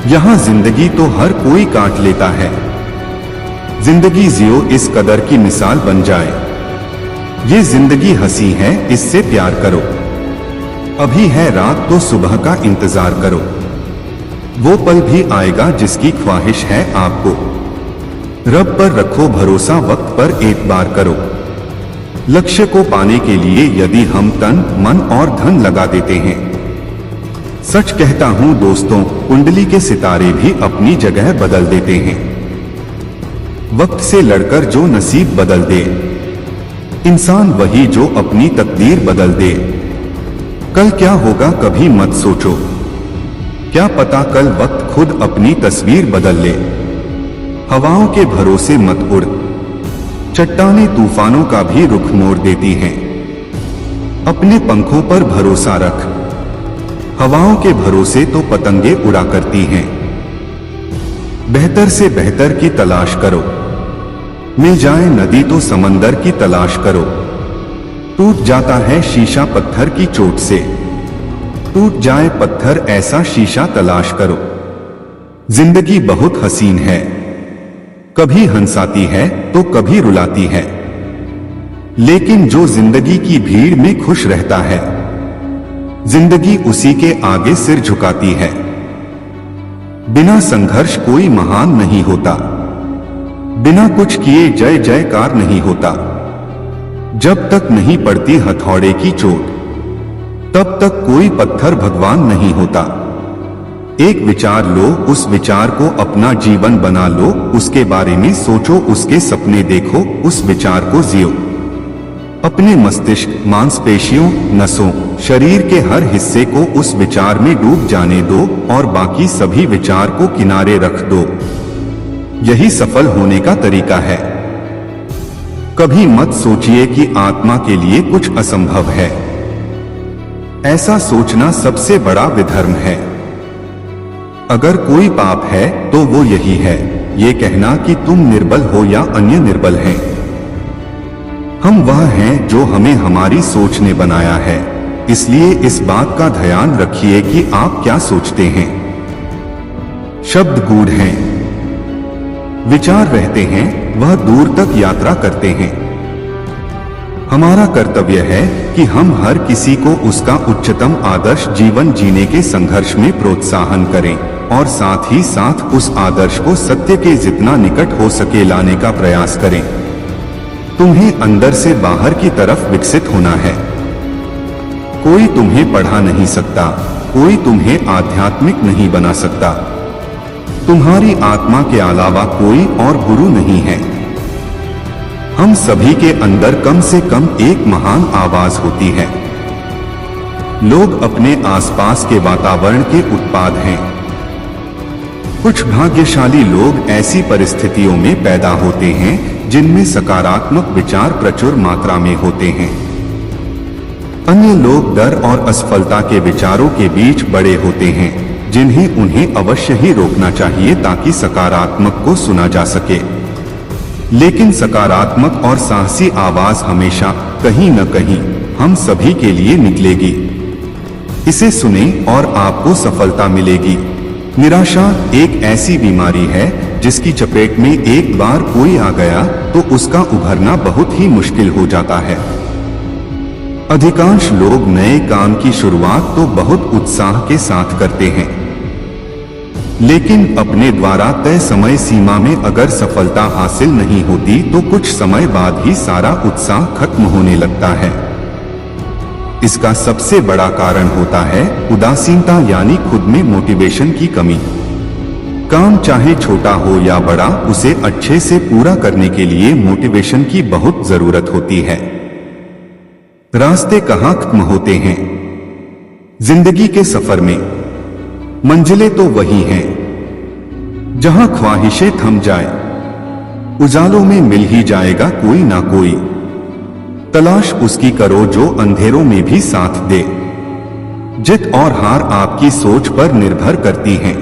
यहाँ जिंदगी तो हर कोई काट लेता है। जिंदगी जियो इस कदर की मिसाल बन जाए। ये जिंदगी हंसी है, इससे प्यार करो। अभी है रात तो सुबह का इंतजार करो। वो पल भी आएगा जिसकी ख्वाहिश है आपको। रब पर रखो भरोसा, वक्त पर एतबार करो। लक्ष्य को पाने के लिए यदि हम तन, मन और धन लगा देते हैं। सच कहता हूं दोस्तों, कुंडली के सितारे भी अपनी जगह बदल देते हैं। वक्त से लड़कर जो नसीब बदल दे, इंसान वही जो अपनी तकदीर बदल दे। कल क्या होगा कभी मत सोचो, क्या पता कल वक्त खुद अपनी तस्वीर बदल ले। हवाओं के भरोसे मत उड़, चट्टानें तूफानों का भी रुख मोड़ देती हैं। अपने पंखों पर भरोसा रख, हवाओं के भरोसे तो पतंगे उड़ा करती हैं। बेहतर से बेहतर की तलाश करो, मिल जाए नदी तो समंदर की तलाश करो। टूट जाता है शीशा पत्थर की चोट से, टूट जाए पत्थर ऐसा शीशा तलाश करो। जिंदगी बहुत हसीन है, कभी हंसाती है तो कभी रुलाती है। लेकिन जो जिंदगी की भीड़ में खुश रहता है, जिंदगी उसी के आगे सिर झुकाती है। बिना संघर्ष कोई महान नहीं होता, बिना कुछ किए जय जयकार नहीं होता। जब तक नहीं पड़ती हथौड़े की चोट, तब तक कोई पत्थर भगवान नहीं होता। एक विचार लो, उस विचार को अपना जीवन बना लो, उसके बारे में सोचो, उसके सपने देखो, उस विचार को जियो। अपने मस्तिष्क, मांसपेशियों, नसों, शरीर के हर हिस्से को उस विचार में डूब जाने दो और बाकी सभी विचार को किनारे रख दो। यही सफल होने का तरीका है। कभी मत सोचिए कि आत्मा के लिए कुछ असंभव है। ऐसा सोचना सबसे बड़ा विधर्म है। अगर कोई पाप है तो वो यही है, ये कहना कि तुम निर्बल हो या अन्य निर्बल हैं। हम वह हैं जो हमें हमारी सोच ने बनाया है, इसलिए इस बात का ध्यान रखिए कि आप क्या सोचते हैं। शब्द गूढ़ हैं, विचार रहते हैं वह दूर तक यात्रा करते हैं। हमारा कर्तव्य है कि हम हर किसी को उसका उच्चतम आदर्श जीवन जीने के संघर्ष में प्रोत्साहन करें और साथ ही साथ उस आदर्श को सत्य के जितना निकट हो सके लाने का प्रयास करें। तुम्हें अंदर से बाहर की तरफ विकसित होना है। कोई तुम्हें पढ़ा नहीं सकता, कोई तुम्हें आध्यात्मिक नहीं बना सकता। तुम्हारी आत्मा के अलावा कोई और गुरु नहीं है। हम सभी के अंदर कम से कम एक महान आवाज होती है। लोग अपने आसपास के वातावरण के उत्पाद हैं। कुछ भाग्यशाली लोग ऐसी परिस्थितियों में पैदा होते हैं जिनमें सकारात्मक विचार प्रचुर मात्रा में होते हैं। अन्य लोग डर और असफलता के विचारों के बीच बड़े होते हैं, जिन्हें उन्हें अवश्य ही रोकना चाहिए ताकि सकारात्मक को सुना जा सके। लेकिन सकारात्मक और साहसी आवाज हमेशा कहीं न कहीं हम सभी के लिए निकलेगी। इसे सुने और आपको सफलता मिलेगी। निराशा एक ऐसी बीमारी है जिसकी चपेट में एक बार कोई आ गया तो उसका उभरना बहुत ही मुश्किल हो जाता है। अधिकांश लोग नए काम की शुरुआत तो बहुत उत्साह के साथ करते हैं, लेकिन अपने द्वारा तय समय सीमा में अगर सफलता हासिल नहीं होती तो कुछ समय बाद ही सारा उत्साह खत्म होने लगता है। इसका सबसे बड़ा कारण होता है उदासीनता, यानी खुद में मोटिवेशन की कमी। काम चाहे छोटा हो या बड़ा, उसे अच्छे से पूरा करने के लिए मोटिवेशन की बहुत जरूरत होती है। रास्ते कहाँ खत्म होते हैं? जिंदगी के सफर में मंजिलें तो वही हैं जहां ख्वाहिशें थम जाए। उजालों में मिल ही जाएगा कोई ना कोई। तलाश उसकी करो जो अंधेरों में भी साथ दे। जित और हार आपकी सोच पर निर्भर करती हैं।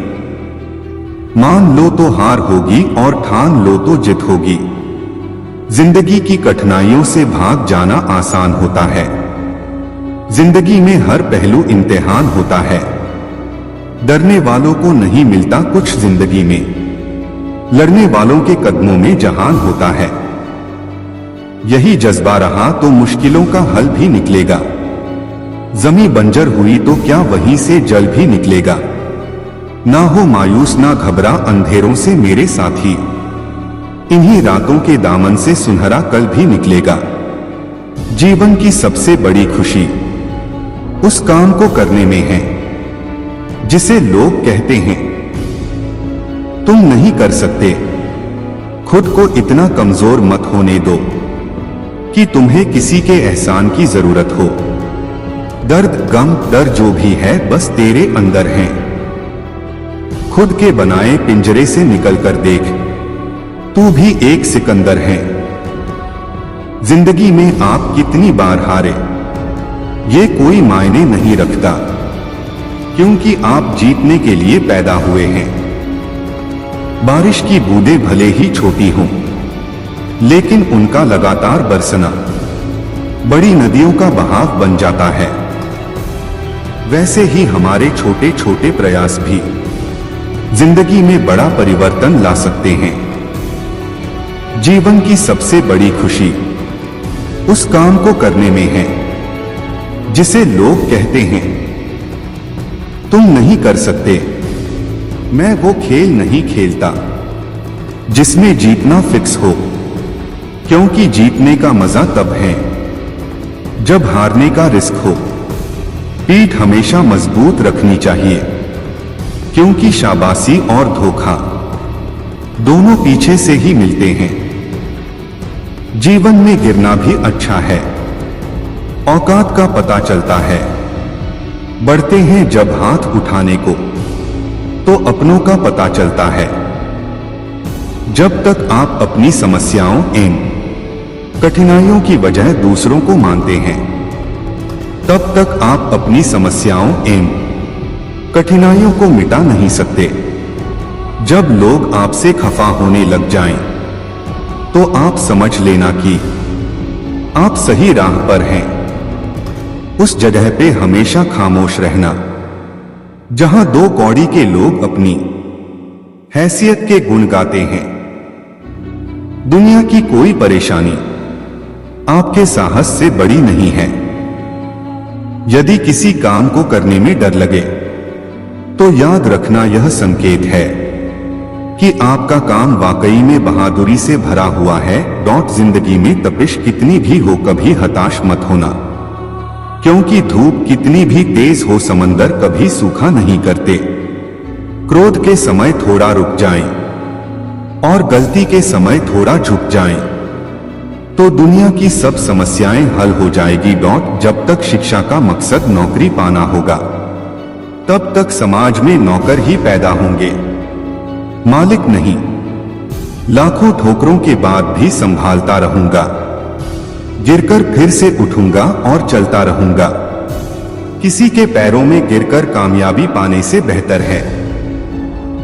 मान लो तो हार होगी और ठान लो तो जित होगी। जिंदगी की कठिनाइयों से भाग जाना आसान होता है। जिंदगी में हर पहलू इम्तिहान होता है। डरने वालों को नहीं मिलता कुछ जिंदगी में, लड़ने वालों के कदमों में जहान होता है। यही जज्बा रहा तो मुश्किलों का हल भी निकलेगा। जमी बंजर हुई तो क्या वहीं से जल भी निकलेगा। ना हो मायूस ना घबरा अंधेरों से मेरे साथी, इन्हीं रातों के दामन से सुनहरा कल भी निकलेगा। जीवन की सबसे बड़ी खुशी उस काम को करने में है जिसे लोग कहते हैं तुम नहीं कर सकते। खुद को इतना कमजोर मत होने दो कि तुम्हें किसी के एहसान की जरूरत हो। दर्द गम डर जो भी है बस तेरे अंदर है। खुद के बनाए पिंजरे से निकलकर देख, तू भी एक सिकंदर है। जिंदगी में आप कितनी बार हारे ये कोई मायने नहीं रखता, क्योंकि आप जीतने के लिए पैदा हुए हैं। बारिश की बूंदें भले ही छोटी हों, लेकिन उनका लगातार बरसना बड़ी नदियों का बहाव बन जाता है। वैसे ही हमारे छोटे छोटे प्रयास भी जिंदगी में बड़ा परिवर्तन ला सकते हैं। जीवन की सबसे बड़ी खुशी उस काम को करने में है जिसे लोग कहते हैं तुम नहीं कर सकते। मैं वो खेल नहीं खेलता जिसमें जीतना फिक्स हो, क्योंकि जीतने का मजा तब है जब हारने का रिस्क हो। पीठ हमेशा मजबूत रखनी चाहिए, क्योंकि शाबाशी और धोखा दोनों पीछे से ही मिलते हैं। जीवन में गिरना भी अच्छा है, औकात का पता चलता है। बढ़ते हैं जब हाथ उठाने को तो अपनों का पता चलता है। जब तक आप अपनी समस्याओं एवं कठिनाइयों की वजह दूसरों को मानते हैं, तब तक आप अपनी समस्याओं एवं कठिनाइयों को मिटा नहीं सकते। जब लोग आपसे खफा होने लग जाएं, तो आप समझ लेना कि आप सही राह पर हैं। उस जगह पे हमेशा खामोश रहना जहां दो कौड़ी के लोग अपनी हैसियत के गुण गाते हैं। दुनिया की कोई परेशानी आपके साहस से बड़ी नहीं है। यदि किसी काम को करने में डर लगे तो याद रखना यह संकेत है कि आपका काम वाकई में बहादुरी से भरा हुआ है। जिंदगी में तपिश कितनी भी हो कभी हताश मत होना, क्योंकि धूप कितनी भी तेज हो समंदर कभी सूखा नहीं करते। क्रोध के समय थोड़ा रुक जाएं और गलती के समय थोड़ा झुक जाएं तो दुनिया की सब समस्याएं हल हो जाएगी। जब तक शिक्षा का मकसद नौकरी पाना होगा तब तक समाज में नौकर ही पैदा होंगे, मालिक नहीं। लाखों ठोकरों के बाद भी संभालता रहूंगा, गिरकर फिर से उठूंगा और चलता रहूंगा। किसी के पैरों में गिरकर कामयाबी पाने से बेहतर है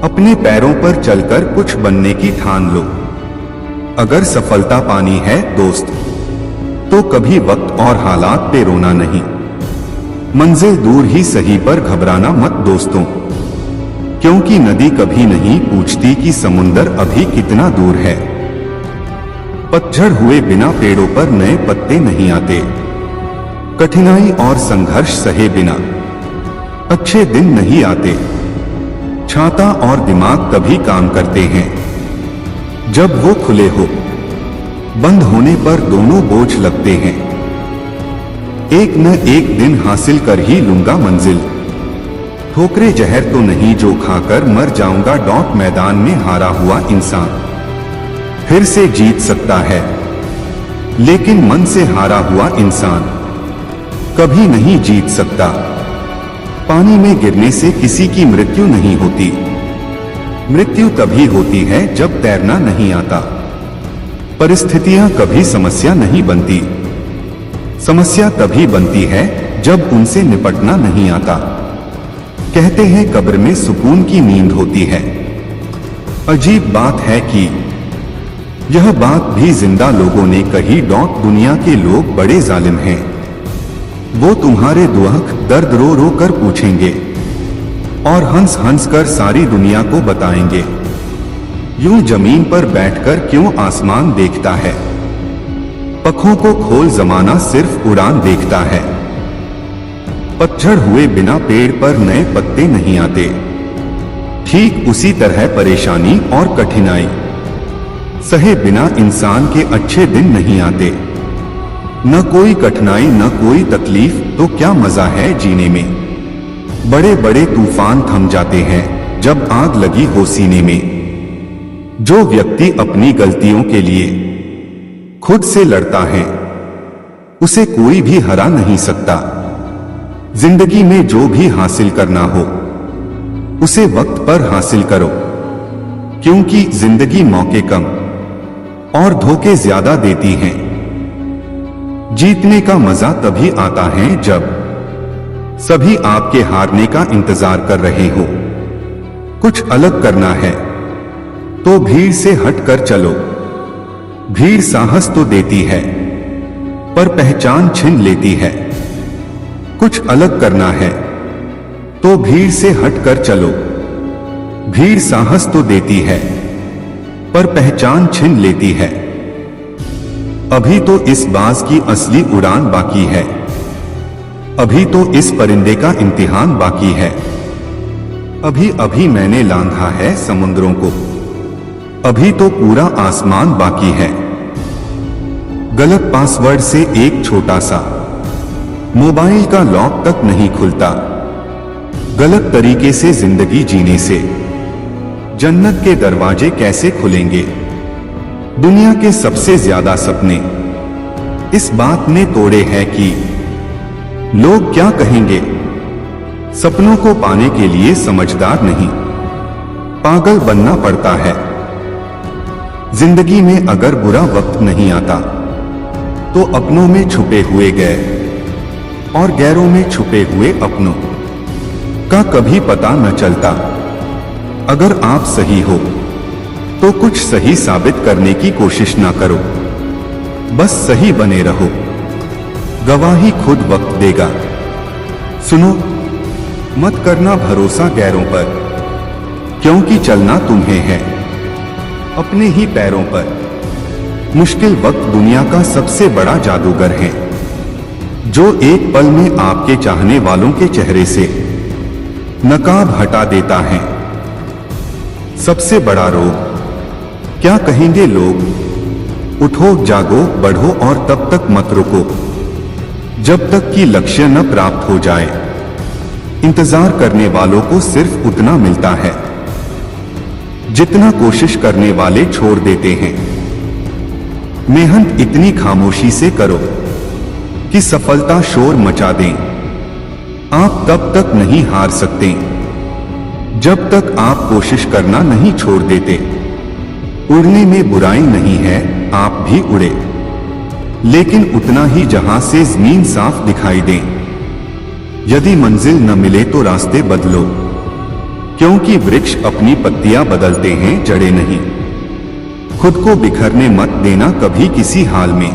अपने पैरों पर चलकर कुछ बनने की ठान लो। अगर सफलता पानी है दोस्त तो कभी वक्त और हालात पे रोना नहीं। मंजिल दूर ही सही पर घबराना मत दोस्तों, क्योंकि नदी कभी नहीं पूछती कि समुंदर अभी कितना दूर है। पतझड़ हुए बिना पेड़ों पर नए पत्ते नहीं आते। कठिनाई और संघर्ष सहे बिना अच्छे दिन नहीं आते। छाता और दिमाग तभी काम करते हैं जब वो खुले हो, बंद होने पर दोनों बोझ लगते हैं। एक न एक दिन हासिल कर ही लूंगा मंजिल, ठोकरे जहर तो नहीं जो खाकर मर जाऊंगा। मैदान में हारा हुआ इंसान फिर से जीत सकता है, लेकिन मन से हारा हुआ इंसान कभी नहीं जीत सकता। पानी में गिरने से किसी की मृत्यु नहीं होती। मृत्यु तभी होती है जब तैरना नहीं आता। परिस्थितियां कभी समस्या नहीं बनती। समस्या तभी बनती है जब उनसे निपटना नहीं आता। कहते हैं कब्र में सुकून की नींद होती है। अजीब बात है कि यह बात भी जिंदा लोगों ने कही। दुनिया के लोग बड़े जालिम हैं। वो तुम्हारे दुख दर्द रो रो कर पूछेंगे और हंस हंस कर सारी दुनिया को बताएंगे। यूं जमीन पर बैठकर क्यों आसमान देखता है? पखों को खोल जमाना सिर्फ उड़ान देखता है। पतझड़ हुए बिना पेड़ पर नए पत्ते नहीं आते। ठीक उसी तरह परेशानी और कठिनाई सहे बिना इंसान के अच्छे दिन नहीं आते। न कोई कठिनाई न कोई तकलीफ तो क्या मजा है जीने में। बड़े बड़े तूफान थम जाते हैं जब आग लगी हो सीने में। जो व्यक्ति अपनी गलतियों के लिए खुद से लड़ता है उसे कोई भी हरा नहीं सकता। जिंदगी में जो भी हासिल करना हो उसे वक्त पर हासिल करो, क्योंकि जिंदगी मौके कम और धोखे ज्यादा देती हैं। जीतने का मजा तभी आता है जब सभी आपके हारने का इंतजार कर रहे हो। कुछ अलग करना है तो भीड़ से हटकर चलो। भीड़ साहस तो देती है पर पहचान छीन लेती है। कुछ अलग करना है तो भीड़ से हटकर चलो। भीड़ साहस तो देती है पर पहचान छीन लेती है। अभी तो इस बाज की असली उड़ान बाकी है। अभी तो इस परिंदे का इम्तिहान बाकी है। अभी अभी मैंने लांघा है समुद्रों को। अभी तो पूरा आसमान बाकी है। गलत पासवर्ड से एक छोटा सा मोबाइल का लॉक तक नहीं खुलता। गलत तरीके से जिंदगी जीने से जन्नत के दरवाजे कैसे खुलेंगे? दुनिया के सबसे ज्यादा सपने इस बात ने तोड़े हैं कि लोग क्या कहेंगे। सपनों को पाने के लिए समझदार नहीं, पागल बनना पड़ता है। जिंदगी में अगर बुरा वक्त नहीं आता तो अपनों में छुपे हुए गए और गैरों में छुपे हुए अपनों का कभी पता न चलता। अगर आप सही हो तो कुछ सही साबित करने की कोशिश ना करो, बस सही बने रहो। गवाही खुद वक्त देगा। सुनो, मत करना भरोसा गैरों पर, क्योंकि चलना तुम्हें है अपने ही पैरों पर। मुश्किल वक्त दुनिया का सबसे बड़ा जादूगर है, जो एक पल में आपके चाहने वालों के चेहरे से नकाब हटा देता है। सबसे बड़ा रोग, क्या कहेंगे लोग? उठो, जागो, बढ़ो और तब तक मत रुको जब तक कि लक्ष्य न प्राप्त हो जाए। इंतजार करने वालों को सिर्फ उतना मिलता है जितना कोशिश करने वाले छोड़ देते हैं। मेहनत इतनी खामोशी से करो कि सफलता शोर मचा दें। आप तब तक नहीं हार सकते जब तक आप कोशिश करना नहीं छोड़ देते। उड़ने में बुराई नहीं है, आप भी उड़े, लेकिन उतना ही जहां से जमीन साफ दिखाई दे। यदि मंजिल न मिले तो रास्ते बदलो, क्योंकि वृक्ष अपनी पत्तियां बदलते हैं, जड़ें नहीं। खुद को बिखरने मत देना कभी किसी हाल में।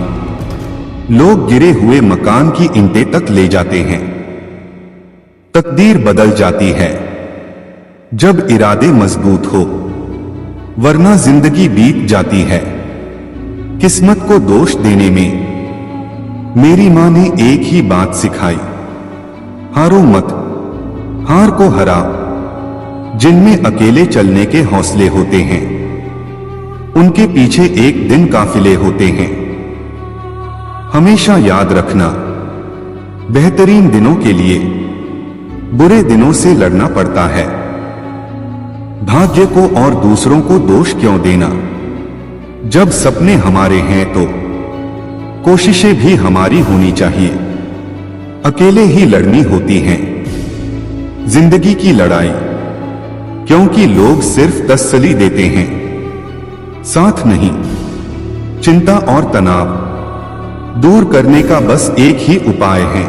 लोग गिरे हुए मकान की ईंटें तक ले जाते हैं। तकदीर बदल जाती है जब इरादे मजबूत हो, वरना जिंदगी बीत जाती है किस्मत को दोष देने में। मेरी मां ने एक ही बात सिखाई, हारो मत, हार को हरा। जिनमें अकेले चलने के हौसले होते हैं, उनके पीछे एक दिन काफिले होते हैं। हमेशा याद रखना, बेहतरीन दिनों के लिए बुरे दिनों से लड़ना पड़ता है। भाग्य को और दूसरों को दोष क्यों देना? जब सपने हमारे हैं तो कोशिशें भी हमारी होनी चाहिए। अकेले ही लड़नी होती हैं जिंदगी की लड़ाई, क्योंकि लोग सिर्फ तसल्ली देते हैं, साथ नहीं। चिंता और तनाव दूर करने का बस एक ही उपाय है,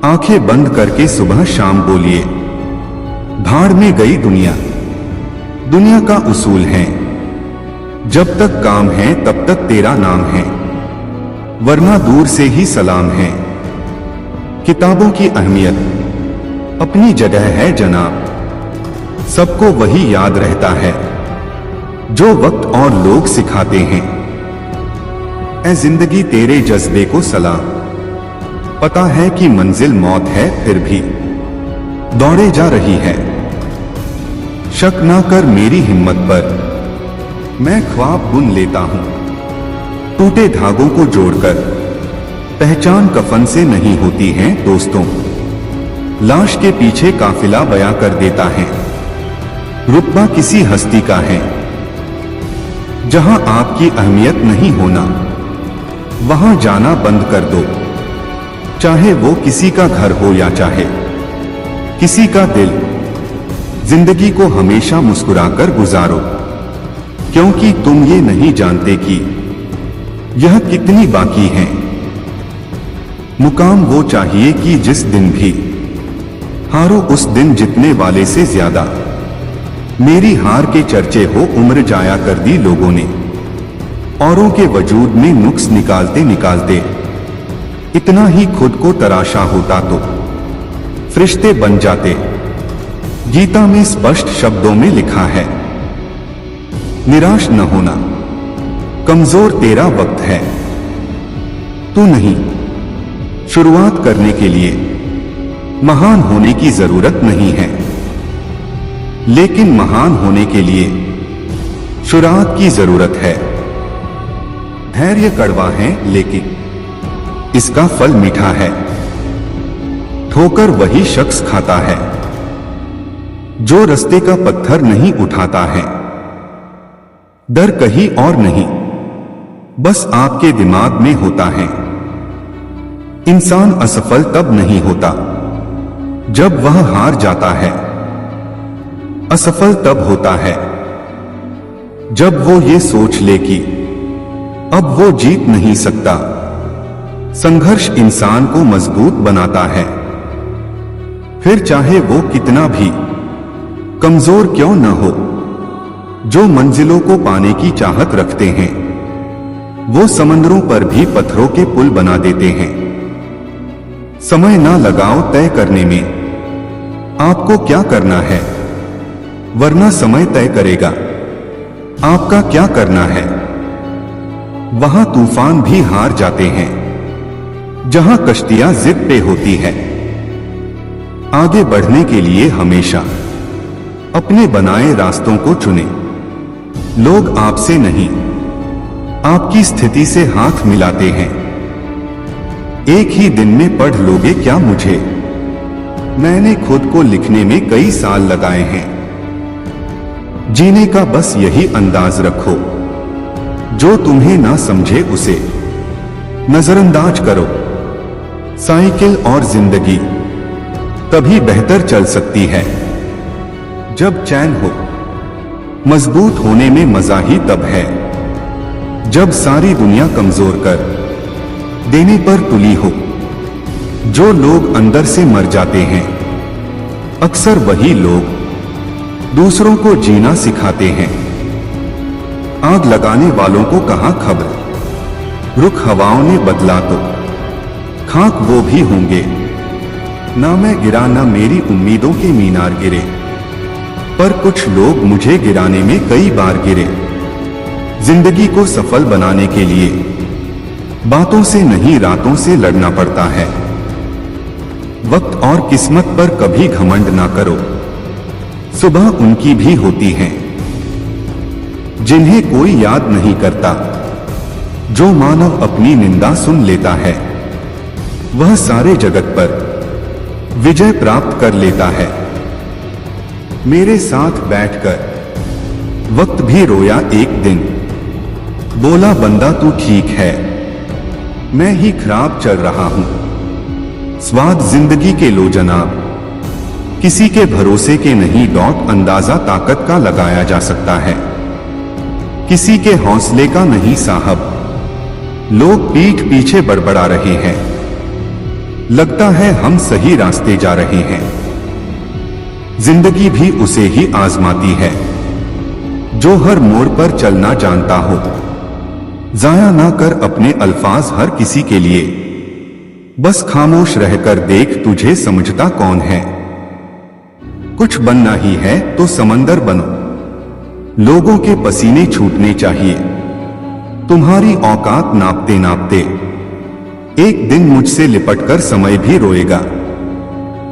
आंखें बंद करके सुबह शाम बोलिए, भाड़ में गई दुनिया। दुनिया का उसूल है, जब तक काम है तब तक तेरा नाम है, वरना दूर से ही सलाम है। किताबों की अहमियत अपनी जगह है जनाब, सबको वही याद रहता है जो वक्त और लोग सिखाते हैं। ऐ जिंदगी तेरे जज्बे को सलाम, पता है कि मंजिल मौत है, फिर भी दौड़े जा रही है। शक ना कर मेरी हिम्मत पर, मैं ख्वाब बुन लेता हूं। टूटे धागों को जोड़कर पहचान कफन से नहीं होती है दोस्तों, लाश के पीछे काफिला बयां कर देता है। रुतबा किसी हस्ती का है, जहां आपकी अहमियत नहीं होना वहां जाना बंद कर दो। चाहे वो किसी का घर हो या चाहे किसी का दिल, जिंदगी को हमेशा मुस्कुराकर गुजारो, क्योंकि तुम ये नहीं जानते कि यह कितनी बाकी है। मुकाम वो चाहिए कि जिस दिन भी हारो उस दिन जितने वाले से ज्यादा। मेरी हार के चर्चे हो उम्र जाया कर दी लोगों ने, औरों के वजूद में नुक्स निकालते निकालते। इतना ही खुद को तराशा होता तो फरिश्ते बन जाते। गीता में स्पष्ट शब्दों में लिखा है, निराश न होना, कमजोर तेरा वक्त है, तू नहीं। शुरुआत करने के लिए महान होने की जरूरत नहीं है, लेकिन महान होने के लिए शुरुआत की जरूरत है। धैर्य कड़वा है लेकिन इसका फल मीठा है। ठोकर वही शख्स खाता है जो रास्ते का पत्थर नहीं उठाता है। डर कहीं और नहीं, बस आपके दिमाग में होता है। इंसान असफल तब नहीं होता जब वह हार जाता है, असफल तब होता है जब वो ये सोच ले कि अब वो जीत नहीं सकता। संघर्ष इंसान को मजबूत बनाता है, फिर चाहे वो कितना भी कमजोर क्यों न हो। जो मंजिलों को पाने की चाहत रखते हैं, वो समंदरों पर भी पत्थरों के पुल बना देते हैं। समय ना लगाओ तय करने में आपको क्या करना है, वरना समय तय करेगा आपका क्या करना है। वहां तूफान भी हार जाते हैं। जहां कश्तियां जिद पे होती है, आगे बढ़ने के लिए हमेशा अपने बनाए रास्तों को चुने। लोग आपसे नहीं, आपकी स्थिति से हाथ मिलाते हैं। एक ही दिन में पढ़ लोगे क्या मुझे? मैंने खुद को लिखने में कई साल लगाए हैं। जीने का बस यही अंदाज रखो, जो तुम्हें ना समझे उसे नजरअंदाज करो। साइकिल और जिंदगी तभी बेहतर चल सकती है जब चैन हो। मजबूत होने में मजा ही तब है जब सारी दुनिया कमजोर कर देने पर तुली हो। जो लोग अंदर से मर जाते हैं, अक्सर वही लोग दूसरों को जीना सिखाते हैं। आग लगाने वालों को कहां खबर, रुख हवाओं ने बदला तो खाक वो भी होंगे। ना मैं गिरा ना मेरी उम्मीदों के मीनार गिरे, पर कुछ लोग मुझे गिराने में कई बार गिरे। जिंदगी को सफल बनाने के लिए बातों से नहीं रातों से लड़ना पड़ता है। वक्त और किस्मत पर कभी घमंड ना करो, सुबह उनकी भी होती है जिन्हें कोई याद नहीं करता। जो मानव अपनी निंदा सुन लेता है, वह सारे जगत पर विजय प्राप्त कर लेता है। मेरे साथ बैठकर वक्त भी रोया एक दिन, बोला बंदा तू ठीक है, मैं ही खराब चल रहा हूं। स्वाद जिंदगी के लो जनाब, किसी के भरोसे के नहीं। अंदाजा ताकत का लगाया जा सकता है, किसी के हौसले का नहीं साहब। लोग पीठ पीछे बड़बड़ा रहे हैं, लगता है हम सही रास्ते जा रहे हैं। जिंदगी भी उसे ही आजमाती है जो हर मोड़ पर चलना जानता हो। जाया ना कर अपने अल्फाज हर किसी के लिए, बस खामोश रहकर देख तुझे समझता कौन है। कुछ बनना ही है तो समंदर बनो, लोगों के पसीने छूटने चाहिए। तुम्हारी औकात नापते नापते एक दिन मुझसे लिपटकर समय भी रोएगा,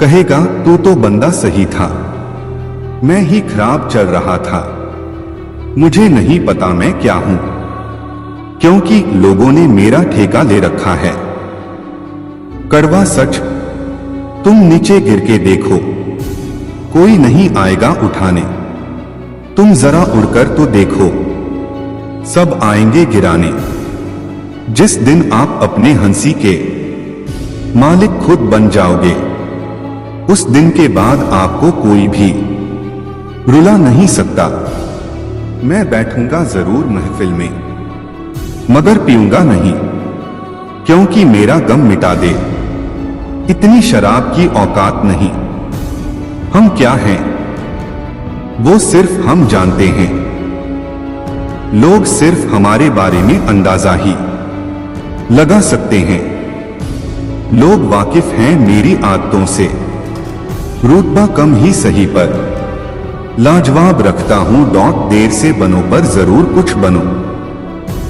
कहेगा तू तो बंदा सही था, मैं ही खराब चल रहा था। मुझे नहीं पता मैं क्या हूं, क्योंकि लोगों ने मेरा ठेका ले रखा है। कड़वा सच, तुम नीचे गिर के देखो, कोई नहीं आएगा उठाने। तुम जरा उड़कर तो देखो, सब आएंगे गिराने। जिस दिन आप अपने हंसी के मालिक खुद बन जाओगे, उस दिन के बाद आपको कोई भी रुला नहीं सकता। मैं बैठूंगा जरूर महफिल में, मगर पीऊंगा नहीं, क्योंकि मेरा गम मिटा दे इतनी शराब की औकात नहीं। हम क्या हैं वो सिर्फ हम जानते हैं, लोग सिर्फ हमारे बारे में अंदाजा ही लगा सकते हैं। लोग वाकिफ हैं मेरी आदतों से, रुतबा कम ही सही पर लाजवाब रखता हूं। देर से बनो पर जरूर कुछ बनो,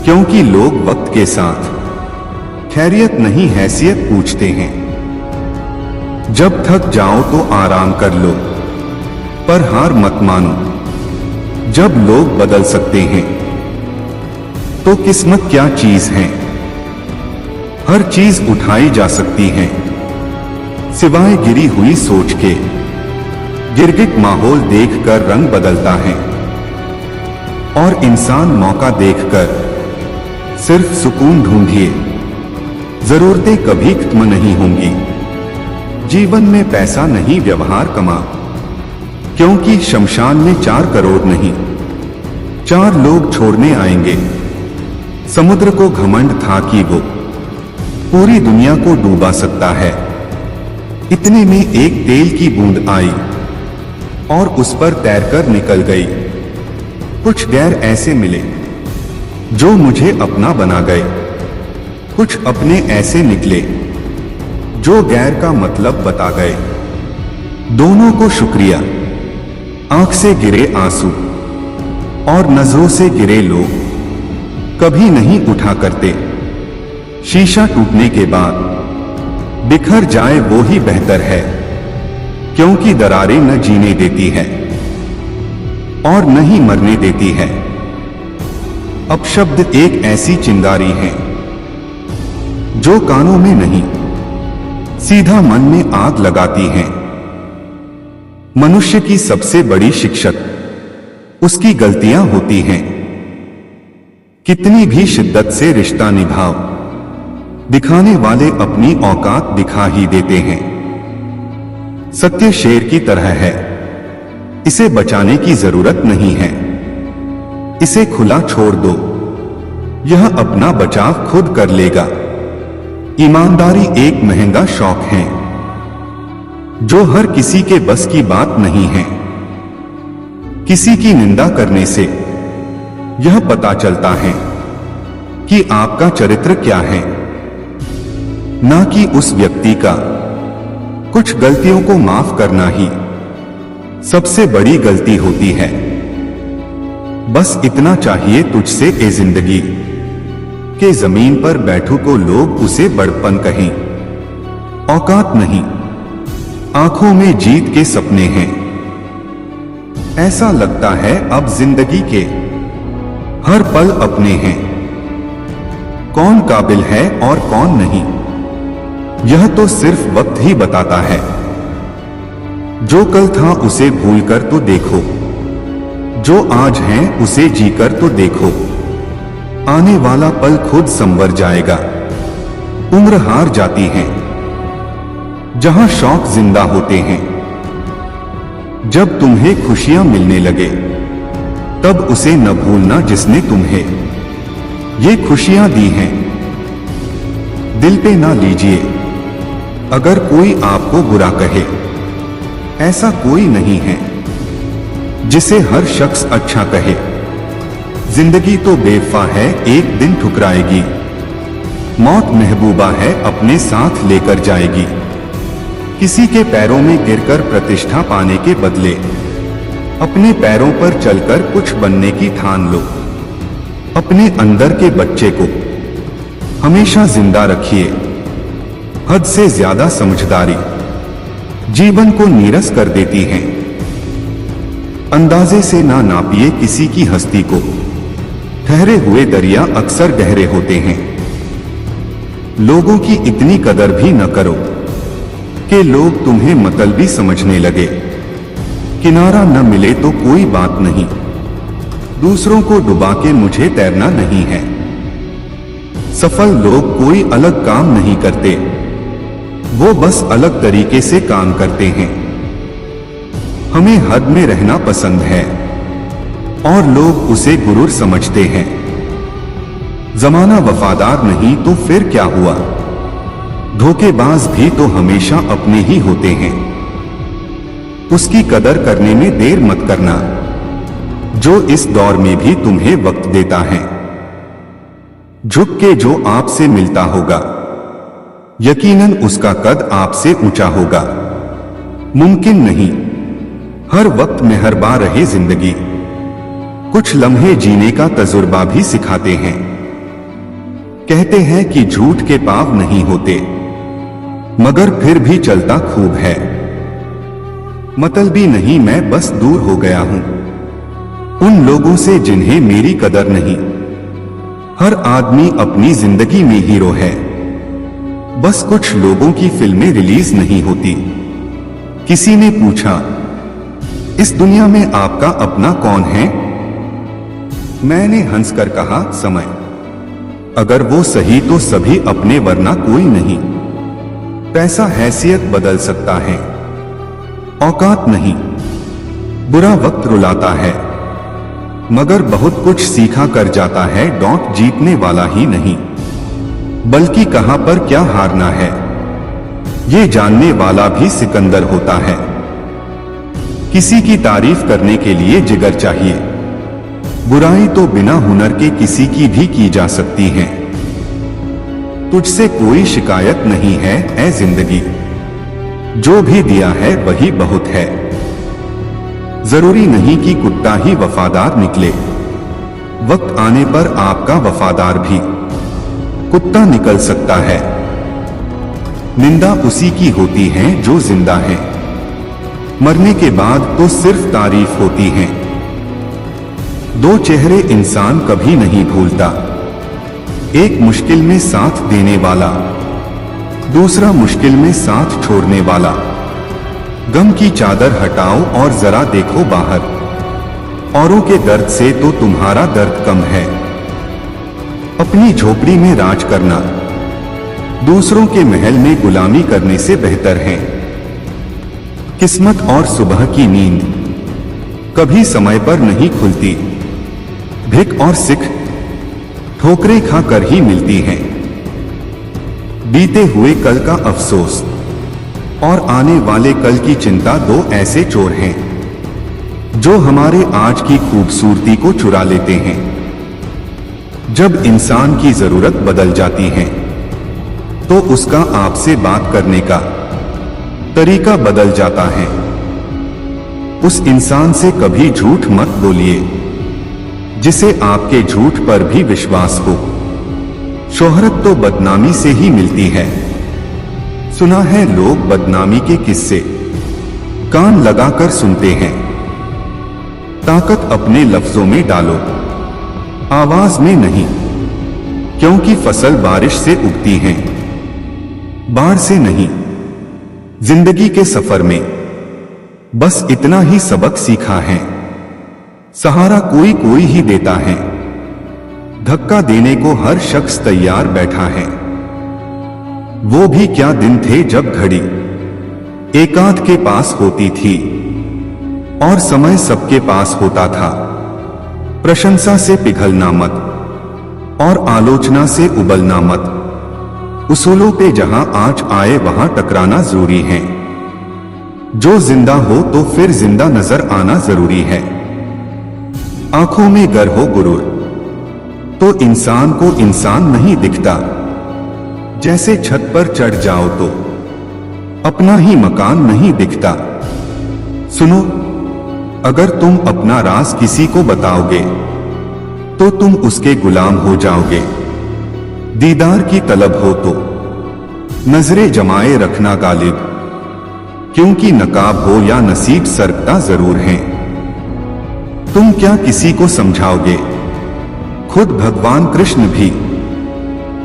क्योंकि लोग वक्त के साथ खैरियत नहीं हैसियत पूछते हैं। जब थक जाओ तो आराम कर लो, पर हार मत मानो। जब लोग बदल सकते हैं तो किस्मत क्या चीज है? हर चीज उठाई जा सकती है सिवाय गिरी हुई सोच के। गिरगिट माहौल देखकर रंग बदलता है, और इंसान मौका देखकर सिर्फ सुकून ढूंढिए। जरूरतें कभी खत्म नहीं होंगी। जीवन में पैसा नहीं व्यवहार कमा, क्योंकि शमशान में 4 करोड़ नहीं 4 लोग छोड़ने आएंगे। समुद्र को घमंड था कि वो पूरी दुनिया को डूबा सकता है। इतने में एक तेल की बूंद आई और उस पर तैरकर निकल गई। कुछ गैर ऐसे मिले जो मुझे अपना बना गए, कुछ अपने ऐसे निकले जो गैर का मतलब बता गए। दोनों को शुक्रिया। आंख से गिरे आंसू और नजरों से गिरे लोग, कभी नहीं उठा करते। शीशा टूटने के बाद बिखर जाए वो ही बेहतर है, क्योंकि दरारें न जीने देती है और न ही मरने देती है। अपशब्द एक ऐसी चिंगारी है जो कानों में नहीं, सीधा मन में आग लगाती है। मनुष्य की सबसे बड़ी शिक्षक उसकी गलतियां होती हैं। कितनी भी शिद्दत से रिश्ता निभाओ, दिखाने वाले अपनी औकात दिखा ही देते हैं। सत्य शेर की तरह है, इसे बचाने की जरूरत नहीं है। इसे खुला छोड़ दो, यह अपना बचाव खुद कर लेगा। ईमानदारी एक महंगा शौक है जो हर किसी के बस की बात नहीं है। किसी की निंदा करने से यह पता चलता है कि आपका चरित्र क्या है, ना कि उस व्यक्ति का। कुछ गलतियों को माफ करना ही सबसे बड़ी गलती होती है। बस इतना चाहिए तुझसे ए जिंदगी के जमीन पर बैठू को लोग उसे बड़पन कहें। औकात नहीं, आंखों में जीत के सपने हैं। ऐसा लगता है अब जिंदगी के हर पल अपने हैं। कौन काबिल है और कौन नहीं, यह तो सिर्फ वक्त ही बताता है। जो कल था उसे भूलकर तो देखो, जो आज है उसे जीकर तो देखो। आने वाला पल खुद संवर जाएगा। उम्र हार जाती है जहां शौक जिंदा होते हैं। जब तुम्हें खुशियां मिलने लगे तब उसे न भूलना जिसने तुम्हें ये खुशियां दी हैं। दिल पे ना लीजिए अगर कोई आपको बुरा कहे, ऐसा कोई नहीं है जिसे हर शख्स अच्छा कहे। जिंदगी तो बेवफा है, एक दिन ठुकराएगी। मौत महबूबा है, अपने साथ लेकर जाएगी। किसी के पैरों में गिरकर प्रतिष्ठा पाने के बदले अपने पैरों पर चलकर कुछ बनने की ठान लो। अपने अंदर के बच्चे को हमेशा जिंदा रखिए। हद से ज्यादा समझदारी जीवन को नीरस कर देती है। अंदाजे से ना नापिए किसी की हस्ती को, ठहरे हुए दरिया अक्सर गहरे होते हैं। लोगों की इतनी कदर भी न करो कि लोग तुम्हें मतलबी समझने लगे। किनारा न मिले तो कोई बात नहीं, दूसरों को डुबा के मुझे तैरना नहीं है। सफल लोग कोई अलग काम नहीं करते, वो बस अलग तरीके से काम करते हैं। हमें हद में रहना पसंद है और लोग उसे गुरूर समझते हैं। जमाना वफादार नहीं तो फिर क्या हुआ, धोखेबाज भी तो हमेशा अपने ही होते हैं। उसकी कदर करने में देर मत करना जो इस दौर में भी तुम्हें वक्त देता है। झुक के जो आपसे मिलता होगा यकीनन उसका कद आपसे ऊंचा होगा। मुमकिन नहीं हर वक्त मेहरबान रहे जिंदगी, कुछ लम्हे जीने का तजुर्बा भी सिखाते हैं। कहते हैं कि झूठ के पाव नहीं होते, मगर फिर भी चलता खूब है। मतलबी नहीं मैं बस दूर हो गया हूं उन लोगों से जिन्हें मेरी कदर नहीं। हर आदमी अपनी जिंदगी में हीरो है, बस कुछ लोगों की फिल्में रिलीज नहीं होती। किसी ने पूछा इस दुनिया में आपका अपना कौन है? मैंने हंसकर कहा समय। अगर वो सही तो सभी अपने, वरना कोई नहीं। पैसा हैसियत बदल सकता है, औकात नहीं। बुरा वक्त रुलाता है मगर बहुत कुछ सीखा कर जाता है। डॉट जीतने वाला ही नहीं बल्कि कहां पर क्या हारना है ये जानने वाला भी सिकंदर होता है। किसी की तारीफ करने के लिए जिगर चाहिए, बुराई तो बिना हुनर के किसी की भी की जा सकती है। तुझसे कोई शिकायत नहीं है ऐ जिंदगी, जो भी दिया है वही बहुत है। जरूरी नहीं कि कुत्ता ही वफादार निकले, वक्त आने पर आपका वफादार भी कुत्ता निकल सकता है। निंदा उसी की होती है जो जिंदा है, मरने के बाद तो सिर्फ तारीफ होती है। दो चेहरे इंसान कभी नहीं भूलता, एक मुश्किल में साथ देने वाला, दूसरा मुश्किल में साथ छोड़ने वाला। गम की चादर हटाओ और जरा देखो बाहर, औरों के दर्द से तो तुम्हारा दर्द कम है। अपनी झोपड़ी में राज करना दूसरों के महल में गुलामी करने से बेहतर है। किस्मत और सुबह की नींद कभी समय पर नहीं खुलती, भिख और सिख ठोकरें खाकर ही मिलती हैं। बीते हुए कल का अफसोस और आने वाले कल की चिंता दो ऐसे चोर हैं जो हमारे आज की खूबसूरती को चुरा लेते हैं। जब इंसान की जरूरत बदल जाती है तो उसका आपसे बात करने का तरीका बदल जाता है। उस इंसान से कभी झूठ मत बोलिए जिसे आपके झूठ पर भी विश्वास हो। शोहरत तो बदनामी से ही मिलती है। सुना है लोग बदनामी के किस्से कान लगाकर सुनते हैं। ताकत अपने लफ्जों में डालो, आवाज में नहीं, क्योंकि फसल बारिश से उगती है, बाढ़ से नहीं। जिंदगी के सफर में बस इतना ही सबक सीखा है, सहारा कोई कोई ही देता है, धक्का देने को हर शख्स तैयार बैठा है। वो भी क्या दिन थे जब घड़ी एकांत के पास होती थी और समय सबके पास होता था। प्रशंसा से पिघलना मत और आलोचना से उबलना मत। उसूलों पे जहां आँच आए वहां टकराना जरूरी है। जो जिंदा हो तो फिर जिंदा नजर आना जरूरी है। आंखों में गर हो गुरूर तो इंसान को इंसान नहीं दिखता। जैसे छत पर चढ़ जाओ तो अपना ही मकान नहीं दिखता। सुनो, अगर तुम अपना राज किसी को बताओगे तो तुम उसके गुलाम हो जाओगे। दीदार की तलब हो तो नजरें जमाए रखना गालिब, क्योंकि नकाब हो या नसीब सरकता जरूर है। तुम क्या किसी को समझाओगे? खुद भगवान कृष्ण भी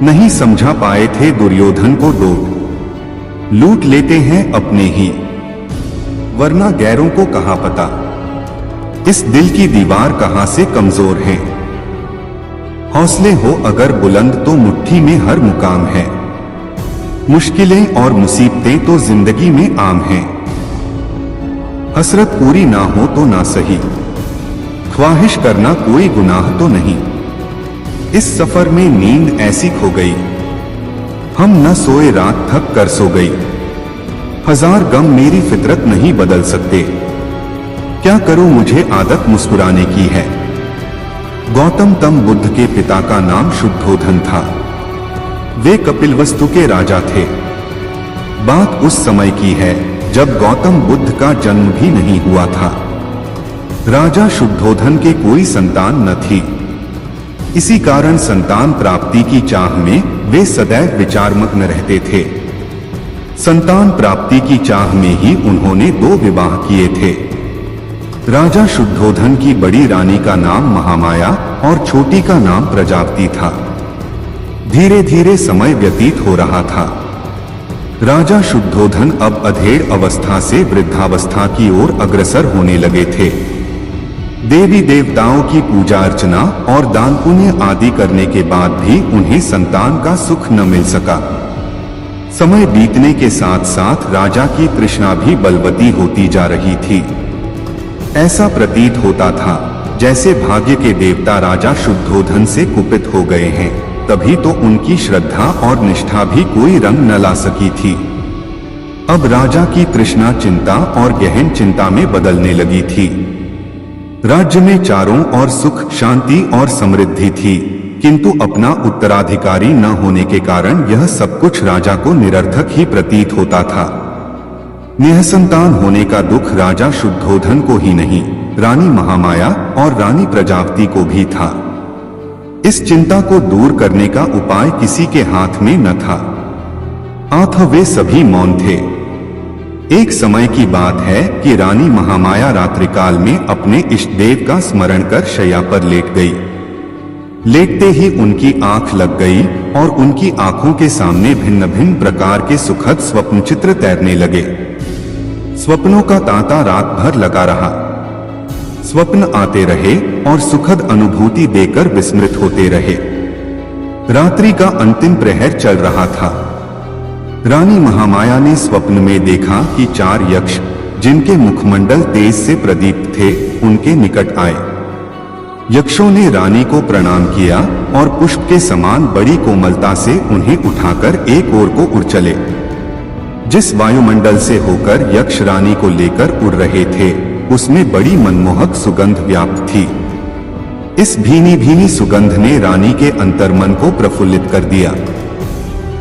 नहीं समझा पाए थे दुर्योधन को। लोग लूट लेते हैं अपने ही, वरना गैरों को कहां पता इस दिल की दीवार कहां से कमजोर है। हौसले हो अगर बुलंद तो मुट्ठी में हर मुकाम है। मुश्किलें और मुसीबतें तो जिंदगी में आम हैं। हसरत पूरी ना हो तो ना सही, ख्वाहिश करना कोई गुनाह तो नहीं। इस सफर में नींद ऐसी खो गई, हम न सोए रात थक कर सो गई। हजार गम मेरी फितरत नहीं बदल सकते, क्या करूं मुझे आदत मुस्कुराने की है। गौतम तम बुद्ध के पिता का नाम शुद्धोधन था। वे कपिलवस्तु के राजा थे। बात उस समय की है जब गौतम बुद्ध का जन्म भी नहीं हुआ था। राजा शुद्धोधन के कोई संतान न थी। इसी कारण संतान प्राप्ति की चाह में वे सदैव विचारमग्न रहते थे। संतान प्राप्ति की चाह में ही उन्होंने 2 विवाह किए थे। राजा शुद्धोधन की बड़ी रानी का नाम महामाया और छोटी का नाम प्रजापति था। धीरे धीरे समय व्यतीत हो रहा था। राजा शुद्धोधन अब अधेड़ अवस्था से वृद्धावस्था की ओर अग्रसर होने लगे थे। देवी देवताओं की पूजा अर्चना और दान पुण्य आदि करने के बाद भी उन्हें संतान का सुख न मिल सका। समय बीतने के साथ साथ राजा की तृष्णा भी बलवती होती जा रही थी। ऐसा प्रतीत होता था जैसे भाग्य के देवता राजा शुद्धोधन से कुपित हो गए हैं। तभी तो उनकी श्रद्धा और निष्ठा भी कोई रंग न ला सकी थी। अब राजा की तृष्णा चिंता और गहन चिंता में बदलने लगी थी। राज्य में चारों ओर सुख, शांति और समृद्धि थी, किंतु अपना उत्तराधिकारी न होने के कारण यह सब कुछ राजा को निरर्थक ही प्रतीत होता था। निःसंतान होने का दुख राजा शुद्धोधन को ही नहीं, रानी महामाया और रानी प्रजापति को भी था। इस चिंता को दूर करने का उपाय किसी के हाथ में न था, अतः वे सभी मौन थे। एक समय की बात है कि रानी महामाया रात्रिकाल में अपने इष्ट देव का स्मरण कर शैया पर लेट गई। लेटते ही उनकी आंख लग गई और उनकी आंखों के सामने भिन्न भिन्न प्रकार के सुखद स्वप्न चित्र तैरने लगे। स्वप्नों का तांता रात भर लगा रहा। स्वप्न आते रहे और सुखद अनुभूति देकर विस्मृत होते रहे। रात्रि का अंतिम प्रहर चल रहा था। रानी महामाया ने स्वप्न में देखा कि 4 यक्ष, जिनके मुखमंडल तेज से प्रदीप्त थे, उनके निकट आए। यक्षों ने रानी को प्रणाम किया और पुष्प के समान बड़ी कोमलता से उन्हें उठाकर एक ओर को उड़ चले। जिस वायुमंडल से होकर यक्ष रानी को लेकर उड़ रहे थे, उसमें बड़ी मनमोहक सुगंध व्याप्त थी। इस भीनी भीनी सुगंध ने रानी के अंतर्मन को प्रफुल्लित कर दिया।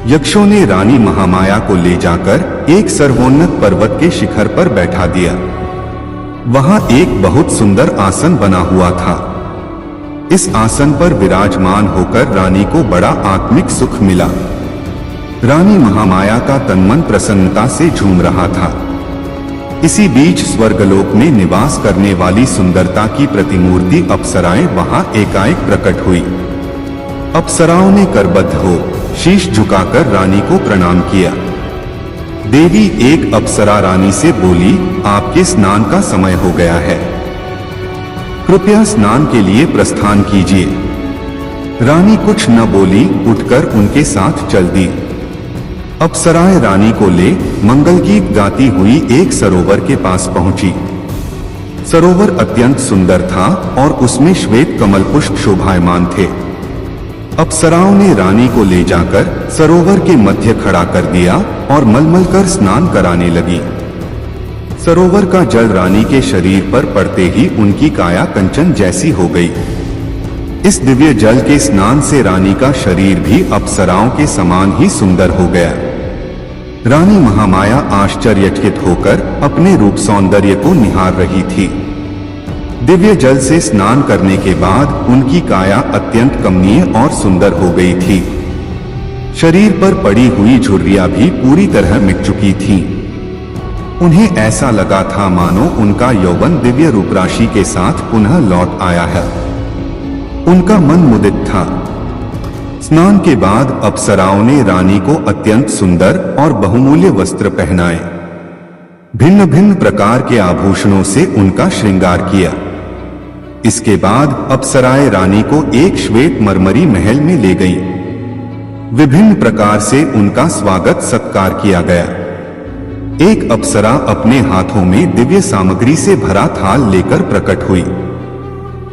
यक्षों ने रानी महामाया को ले जाकर एक सर्वोन्नत पर्वत के शिखर पर बैठा दिया। वहां एक बहुत सुंदर आसन बना हुआ था। इस आसन पर विराजमान होकर रानी को बड़ा आत्मिक सुख मिला। रानी महामाया का तनमन प्रसन्नता से झूम रहा था। इसी बीच स्वर्गलोक में निवास करने वाली सुंदरता की प्रतिमूर्ति अप्सराएं वहां एकाएक प्रकट हुई। अप्सराओं ने करबद्ध हो शीश झुकाकर रानी को प्रणाम किया। देवी एक अप्सरा रानी से बोली, आपके स्नान का समय हो गया है, कृपया स्नान के लिए प्रस्थान कीजिए। रानी कुछ न बोली, उठकर उनके साथ चल दी। अप्सराएं रानी को ले मंगल गीत गाती हुई एक सरोवर के पास पहुंची। सरोवर अत्यंत सुंदर था और उसमें श्वेत कमल पुष्प शोभायमान थे। अप्सराओं ने रानी को ले जाकर सरोवर के मध्य खड़ा कर दिया और मलमल कर स्नान कराने लगी। सरोवर का जल रानी के शरीर पर पड़ते ही उनकी काया कंचन जैसी हो गई। इस दिव्य जल के स्नान से रानी का शरीर भी अप्सराओं के समान ही सुंदर हो गया। रानी महामाया आश्चर्यचकित होकर अपने रूप सौंदर्य को निहार रही थी। दिव्य जल से स्नान करने के बाद उनकी काया अत्यंत कमनीय और सुंदर हो गई थी। शरीर पर पड़ी हुई झुर्रियां भी पूरी तरह मिट चुकी थीं। उन्हें ऐसा लगा था मानो उनका यौवन दिव्य रूप राशि के साथ पुनः लौट आया है। उनका मन मुदित था। स्नान के बाद अप्सराओं ने रानी को अत्यंत सुंदर और बहुमूल्य वस्त्र पहनाए। भिन्न भिन्न प्रकार के आभूषणों से उनका श्रृंगार किया। इसके बाद अप्सराएं रानी को एक श्वेत मरमरी महल में ले गईं। विभिन्न प्रकार से उनका स्वागत सत्कार किया गया। एक अप्सरा अपने हाथों में दिव्य सामग्री से भरा थाल लेकर प्रकट हुई।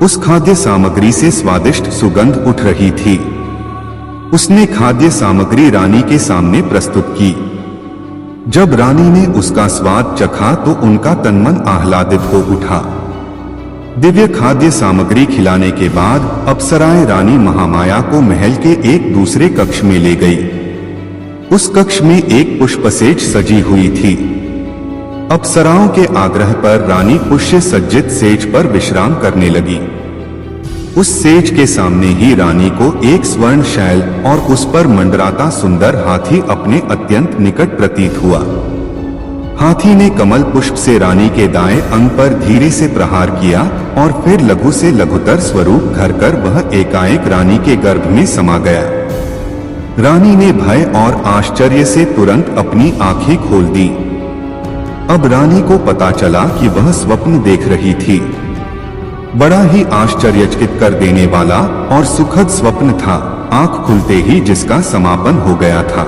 उस खाद्य सामग्री से स्वादिष्ट सुगंध उठ रही थी। उसने खाद्य सामग्री रानी के सामने प्रस्तुत की। जब रानी ने उसका स्वाद चखा तो उनका तनमन आह्लादित हो उठा। दिव्य खाद्य सामग्री खिलाने के बाद अप्सराएं रानी महामाया को महल के एक दूसरे कक्ष में ले गई। उस कक्ष में एक पुष्पसेज सजी हुई थी। अप्सराओं के आग्रह पर रानी पुष्य सज्जित सेज पर विश्राम करने लगी। उस सेज के सामने ही रानी को एक स्वर्ण शैल और उस पर मंडराता सुंदर हाथी अपने अत्यंत निकट प्रतीत हुआ। हाथी ने कमल पुष्प से रानी के दाएं अंग पर धीरे से प्रहार किया और फिर लघु से लघुतर स्वरूप धरकर वह एकाएक रानी के गर्भ में समा गया। रानी ने भय और आश्चर्य से तुरंत अपनी आंखें खोल दी। अब रानी को पता चला कि वह स्वप्न देख रही थी। बड़ा ही आश्चर्यचकित कर देने वाला और सुखद स्वप्न था, आंख खुलते ही जिसका समापन हो गया था।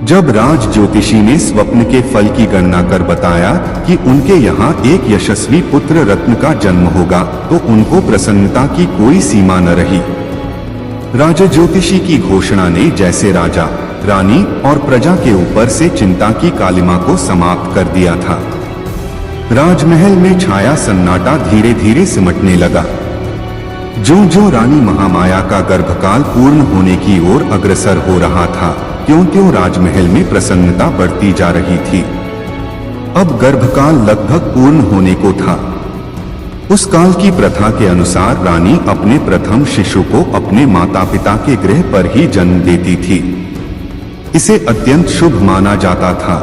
जब राज ज्योतिषी ने स्वप्न के फल की गणना कर बताया कि उनके यहाँ एक यशस्वी पुत्र रत्न का जन्म होगा, तो उनको प्रसन्नता की कोई सीमा न रही। राजा ज्योतिषी की घोषणा ने जैसे राजा, रानी और प्रजा के ऊपर से चिंता की कालिमा को समाप्त कर दिया था। राजमहल में छाया सन्नाटा धीरे धीरे सिमटने लगा। जो जो रानी महामाया का गर्भकाल पूर्ण होने की ओर अग्रसर हो रहा था, त्यों-त्यों राजमहल में प्रसन्नता बढ़ती जा रही थी। अब गर्भकाल लगभग पूर्ण होने को था। उस काल की प्रथा के अनुसार रानी अपने प्रथम शिशु को अपने माता पिता के गृह पर ही जन्म देती थी। इसे अत्यंत शुभ माना जाता था।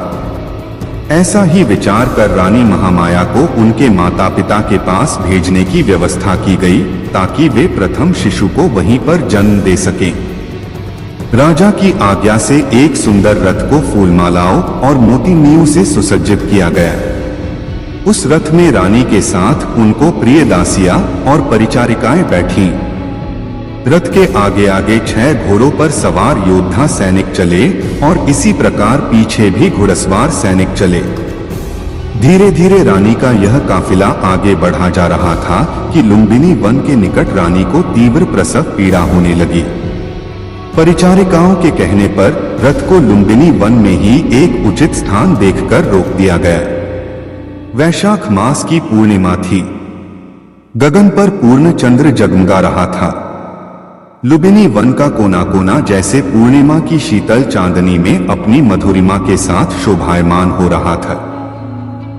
ऐसा ही विचार कर रानी महामाया को उनके माता पिता के पास भेजने की व्यवस्था की गई ताकि वे प्रथम शिशु को वहीं पर जन्म दे सकें। राजा की आज्ञा से एक सुंदर रथ को फूलमालाओं और मोतियों से सुसज्जित किया गया। उस रथ में रानी के साथ उनको प्रिय दासियां और परिचारिकाएं बैठीं। रथ के आगे आगे 6 घोड़ों पर सवार योद्धा सैनिक चले और इसी प्रकार पीछे भी घुड़सवार सैनिक चले। धीरे धीरे रानी का यह काफिला आगे बढ़ा जा रहा था कि लुम्बिनी वन के निकट रानी को तीव्र प्रसव पीड़ा होने लगी। परिचारिकाओं के कहने पर रथ को लुम्बिनी वन में ही एक उचित स्थान देखकर रोक दिया गया। वैशाख मास की पूर्णिमा थी। गगन पर पूर्ण चंद्र जगमगा रहा था। लुम्बिनी वन का कोना कोना जैसे पूर्णिमा की शीतल चांदनी में अपनी मधुरिमा के साथ शोभायमान हो रहा था।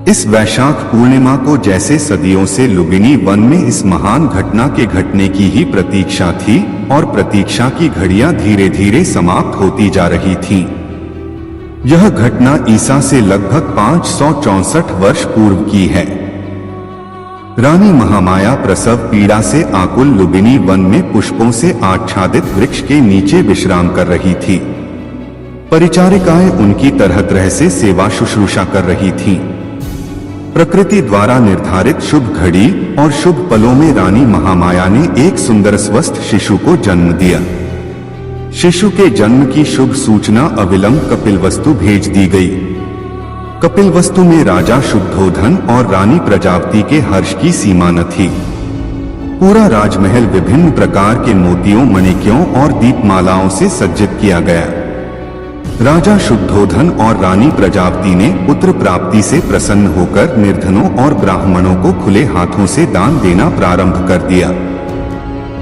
इस वैशाख पूर्णिमा को जैसे सदियों से लुम्बिनी वन में इस महान घटना के घटने की ही प्रतीक्षा थी और प्रतीक्षा की घड़ियां धीरे धीरे समाप्त होती जा रही थीं। यह घटना ईसा से लगभग 564 वर्ष पूर्व की है। रानी महामाया प्रसव पीड़ा से आकुल लुम्बिनी वन में पुष्पों से आच्छादित वृक्ष के नीचे विश्राम कर रही थी। परिचारिकाएं उनकी तरह तरह से सेवा शुश्रूषा कर रही थीं। प्रकृति द्वारा निर्धारित शुभ घड़ी और शुभ पलों में रानी महामाया ने एक सुंदर स्वस्थ शिशु को जन्म दिया। शिशु के जन्म की शुभ सूचना अविलंब कपिलवस्तु भेज दी गई। कपिलवस्तु में राजा शुद्धोधन और रानी प्रजापति के हर्ष की सीमा न थी। पूरा राजमहल विभिन्न प्रकार के मोतियों, मणिकों और दीपमालाओं से सज्जित किया गया। राजा शुद्धोधन और रानी प्रजापति ने पुत्र प्राप्ति से प्रसन्न होकर निर्धनों और ब्राह्मणों को खुले हाथों से दान देना प्रारंभ कर दिया।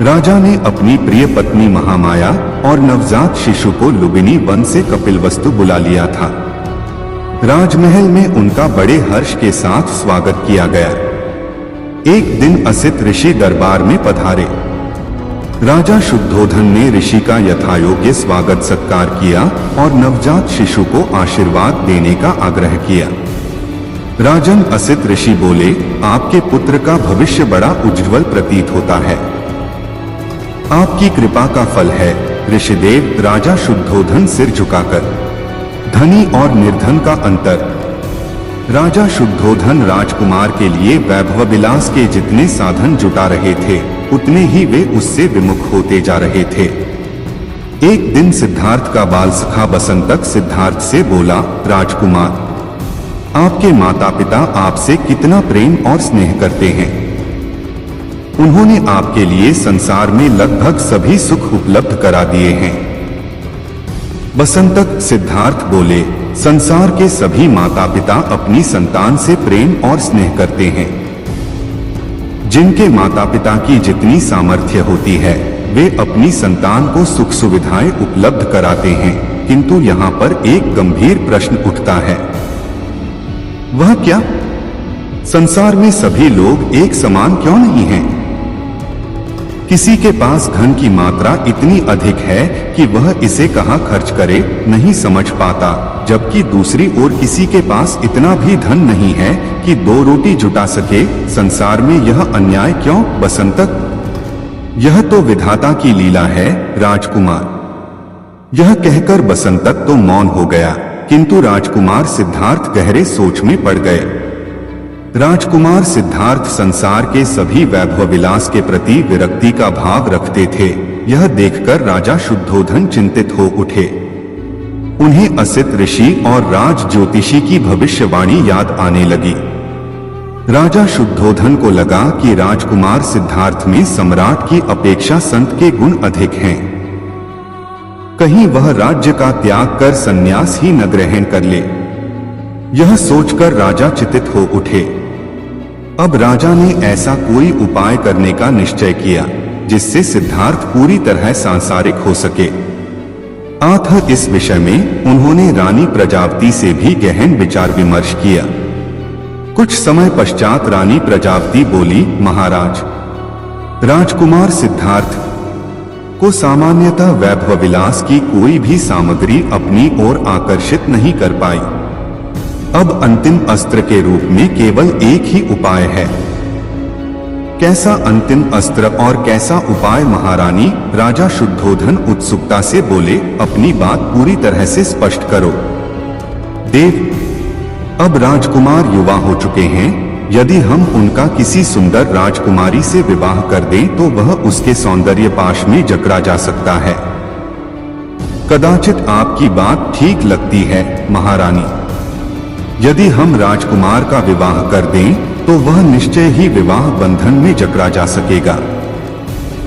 राजा ने अपनी प्रिय पत्नी महामाया और नवजात शिशु को लुम्बिनी वन से कपिलवस्तु बुला लिया था। राजमहल में उनका बड़े हर्ष के साथ स्वागत किया गया। एक दिन असित ऋषि दरबार में पधारे। राजा शुद्धोधन ने ऋषि का यथायोग्य स्वागत सत्कार किया और नवजात शिशु को आशीर्वाद देने का आग्रह किया। राजन असित ऋषि बोले, आपके पुत्र का भविष्य बड़ा उज्जवल प्रतीत होता है। आपकी कृपा का फल है। ऋषिदेव, राजा शुद्धोधन सिर झुकाकर, धनी और निर्धन का अंतर। राजा शुद्धोधन राजकुमार के लिए वैभव विलास के जितने साधन जुटा रहे थे उतने ही वे उससे विमुख होते जा रहे थे। एक दिन सिद्धार्थ का बाल सखा बसंतक सिद्धार्थ से बोला, राजकुमार, आपके माता पिता आपसे कितना प्रेम और स्नेह करते हैं। उन्होंने आपके लिए संसार में लगभग सभी सुख उपलब्ध करा दिए हैं। बसंतक सिद्धार्थ बोले, संसार के सभी माता पिता अपनी संतान से प्रेम और स्नेह करते हैं। जिनके माता पिता की जितनी सामर्थ्य होती है वे अपनी संतान को सुख सुविधाएं उपलब्ध कराते हैं, किंतु यहाँ पर एक गंभीर प्रश्न उठता है। वह क्या? संसार में सभी लोग एक समान क्यों नहीं हैं? किसी के पास धन की मात्रा इतनी अधिक है कि वह इसे कहाँ खर्च करे नहीं समझ पाता, जबकि दूसरी ओर किसी के पास इतना भी धन नहीं है कि 2 रोटी जुटा सके। संसार में यह अन्याय क्यों? बसंतक, यह तो विधाता की लीला है। राजकुमार, यह कहकर बसंतक तो मौन हो गया, किंतु राजकुमार सिद्धार्थ गहरे सोच में पड़ गए। राजकुमार सिद्धार्थ संसार के सभी वैभव विलास के प्रति विरक्ति का भाव रखते थे। यह देखकर राजा शुद्धोधन चिंतित हो उठे। उन्हें असित ऋषि और राज ज्योतिषी की भविष्यवाणी याद आने लगी। राजा शुद्धोधन को लगा कि राजकुमार सिद्धार्थ में सम्राट की अपेक्षा संत के गुण अधिक हैं। कहीं वह राज्य का त्याग कर संन्यास ही न ग्रहण कर ले। यह सोचकर राजा चिंतित हो उठे। अब राजा ने ऐसा कोई उपाय करने का निश्चय किया जिससे सिद्धार्थ पूरी तरह सांसारिक हो सके। अतः इस विषय में उन्होंने रानी प्रजापति से भी गहन विचार विमर्श किया। कुछ समय पश्चात रानी प्रजापति बोली, महाराज, राजकुमार सिद्धार्थ को सामान्यतः वैभव विलास की कोई भी सामग्री अपनी ओर आकर्षित नहीं कर पाई। अब अंतिम अस्त्र के रूप में केवल एक ही उपाय है। कैसा अंतिम अस्त्र और कैसा उपाय महारानी? राजा शुद्धोधन उत्सुकता से बोले, अपनी बात पूरी तरह से स्पष्ट करो। देव, अब राजकुमार युवा हो चुके हैं। यदि हम उनका किसी सुंदर राजकुमारी से विवाह कर दें तो वह उसके सौंदर्य पाश में जकड़ा जा सकता है। कदाचित आपकी बात ठीक लगती है महारानी। यदि हम राजकुमार का विवाह कर दें तो वह निश्चय ही विवाह बंधन में जकड़ा जा सकेगा।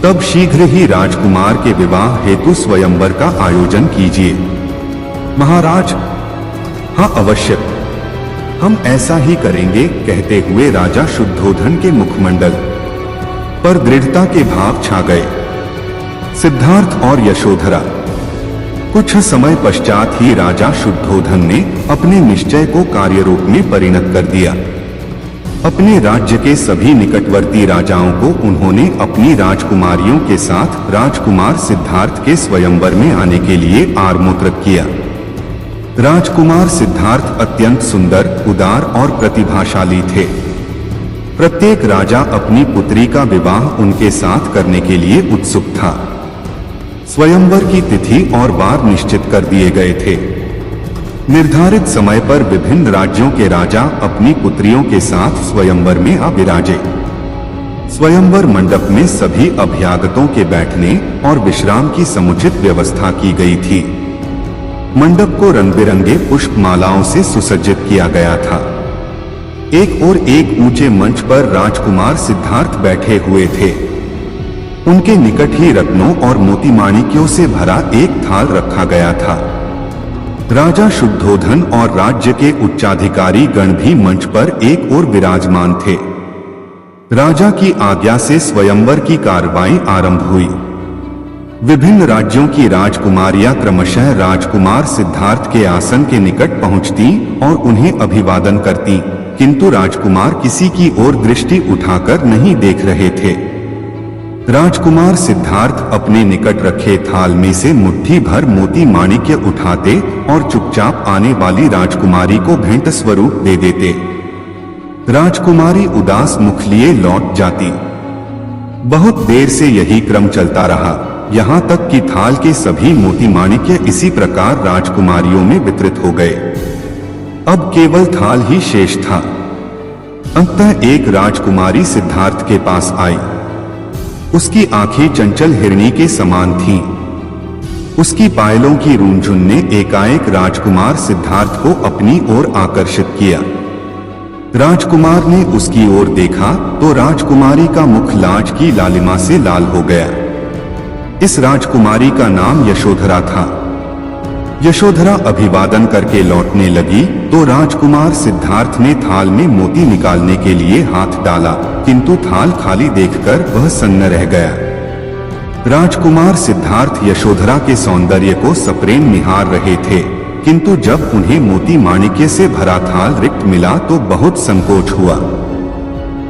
तब शीघ्र ही राजकुमार के विवाह हेतु स्वयंवर का आयोजन कीजिए। महाराज, हाँ अवश्य, हम ऐसा ही करेंगे। कहते हुए राजा शुद्धोधन के मुखमंडल पर दृढ़ता के भाव छा गए। सिद्धार्थ और यशोधरा। कुछ समय पश्चात ही राजा शुद्धोधन ने अपने निश्चय को कार्यरूप में परिणत कर दिया। अपने राज्य के सभी निकटवर्ती राजाओं को उन्होंने अपनी राजकुमारियों के साथ राजकुमार सिद्धार्थ के स्वयंवर में आने के लिए आमंत्रित किया। राजकुमार सिद्धार्थ अत्यंत सुंदर, उदार और प्रतिभाशाली थे। प्रत्येक राजा अपनी पुत्री का विवाह उनके साथ करने के लिए उत्सुक था। स्वयंवर की तिथि और वार निश्चित कर दिए गए थे। निर्धारित समय पर विभिन्न राज्यों के राजा अपनी पुत्रियों के साथ स्वयंवर में आ विराजे। स्वयंवर मंडप में सभी अभ्यागतों के बैठने और विश्राम की समुचित व्यवस्था की गई थी। मंडप को रंग बिरंगे पुष्प मालाओं से सुसज्जित किया गया था। एक और एक ऊंचे मंच पर राजकुमार सिद्धार्थ बैठे हुए थे। उनके निकट ही रत्नों और मोती माणिक्यों से भरा एक थाल रखा गया था। राजा शुद्धोधन और राज्य के उच्चाधिकारी गण भी मंच पर एक और विराजमान थे। राजा की आज्ञा से स्वयंवर की कार्रवाई आरंभ हुई। विभिन्न राज्यों की राजकुमारियां क्रमशः राजकुमार सिद्धार्थ के आसन के निकट पहुंचती और उन्हें अभिवादन करती, किंतु राजकुमार किसी की ओर दृष्टि उठाकर नहीं देख रहे थे। राजकुमार सिद्धार्थ अपने निकट रखे थाल में से मुट्ठी भर मोती माणिक्य उठाते और चुपचाप आने वाली राजकुमारी को भेंट स्वरूप दे देते। राजकुमारी उदास मुख लिए लौट जाती। बहुत देर से यही क्रम चलता रहा, यहाँ तक कि थाल के सभी मोती माणिक्य इसी प्रकार राजकुमारियों में वितरित हो गए। अब केवल थाल ही शेष था। अंततः एक राजकुमारी सिद्धार्थ के पास आई। उसकी आंखें चंचल हिरणी के समान थीं। उसकी पायलों की रूंझुन ने एकाएक राजकुमार सिद्धार्थ को अपनी ओर आकर्षित किया। राजकुमार ने उसकी ओर देखा तो राजकुमारी का मुख लाज की लालिमा से लाल हो गया। इस राजकुमारी का नाम यशोधरा था। यशोधरा अभिवादन करके लौटने लगी तो राजकुमार सिद्धार्थ ने थाल में मोती निकालने के लिए हाथ डाला, किंतु थाल खाली देखकर वह सन्न रह गया। राजकुमार सिद्धार्थ यशोधरा के सौंदर्य को सप्रेम निहार रहे थे, किंतु जब उन्हें मोती माणिक्य से भरा थाल रिक्त मिला तो बहुत संकोच हुआ।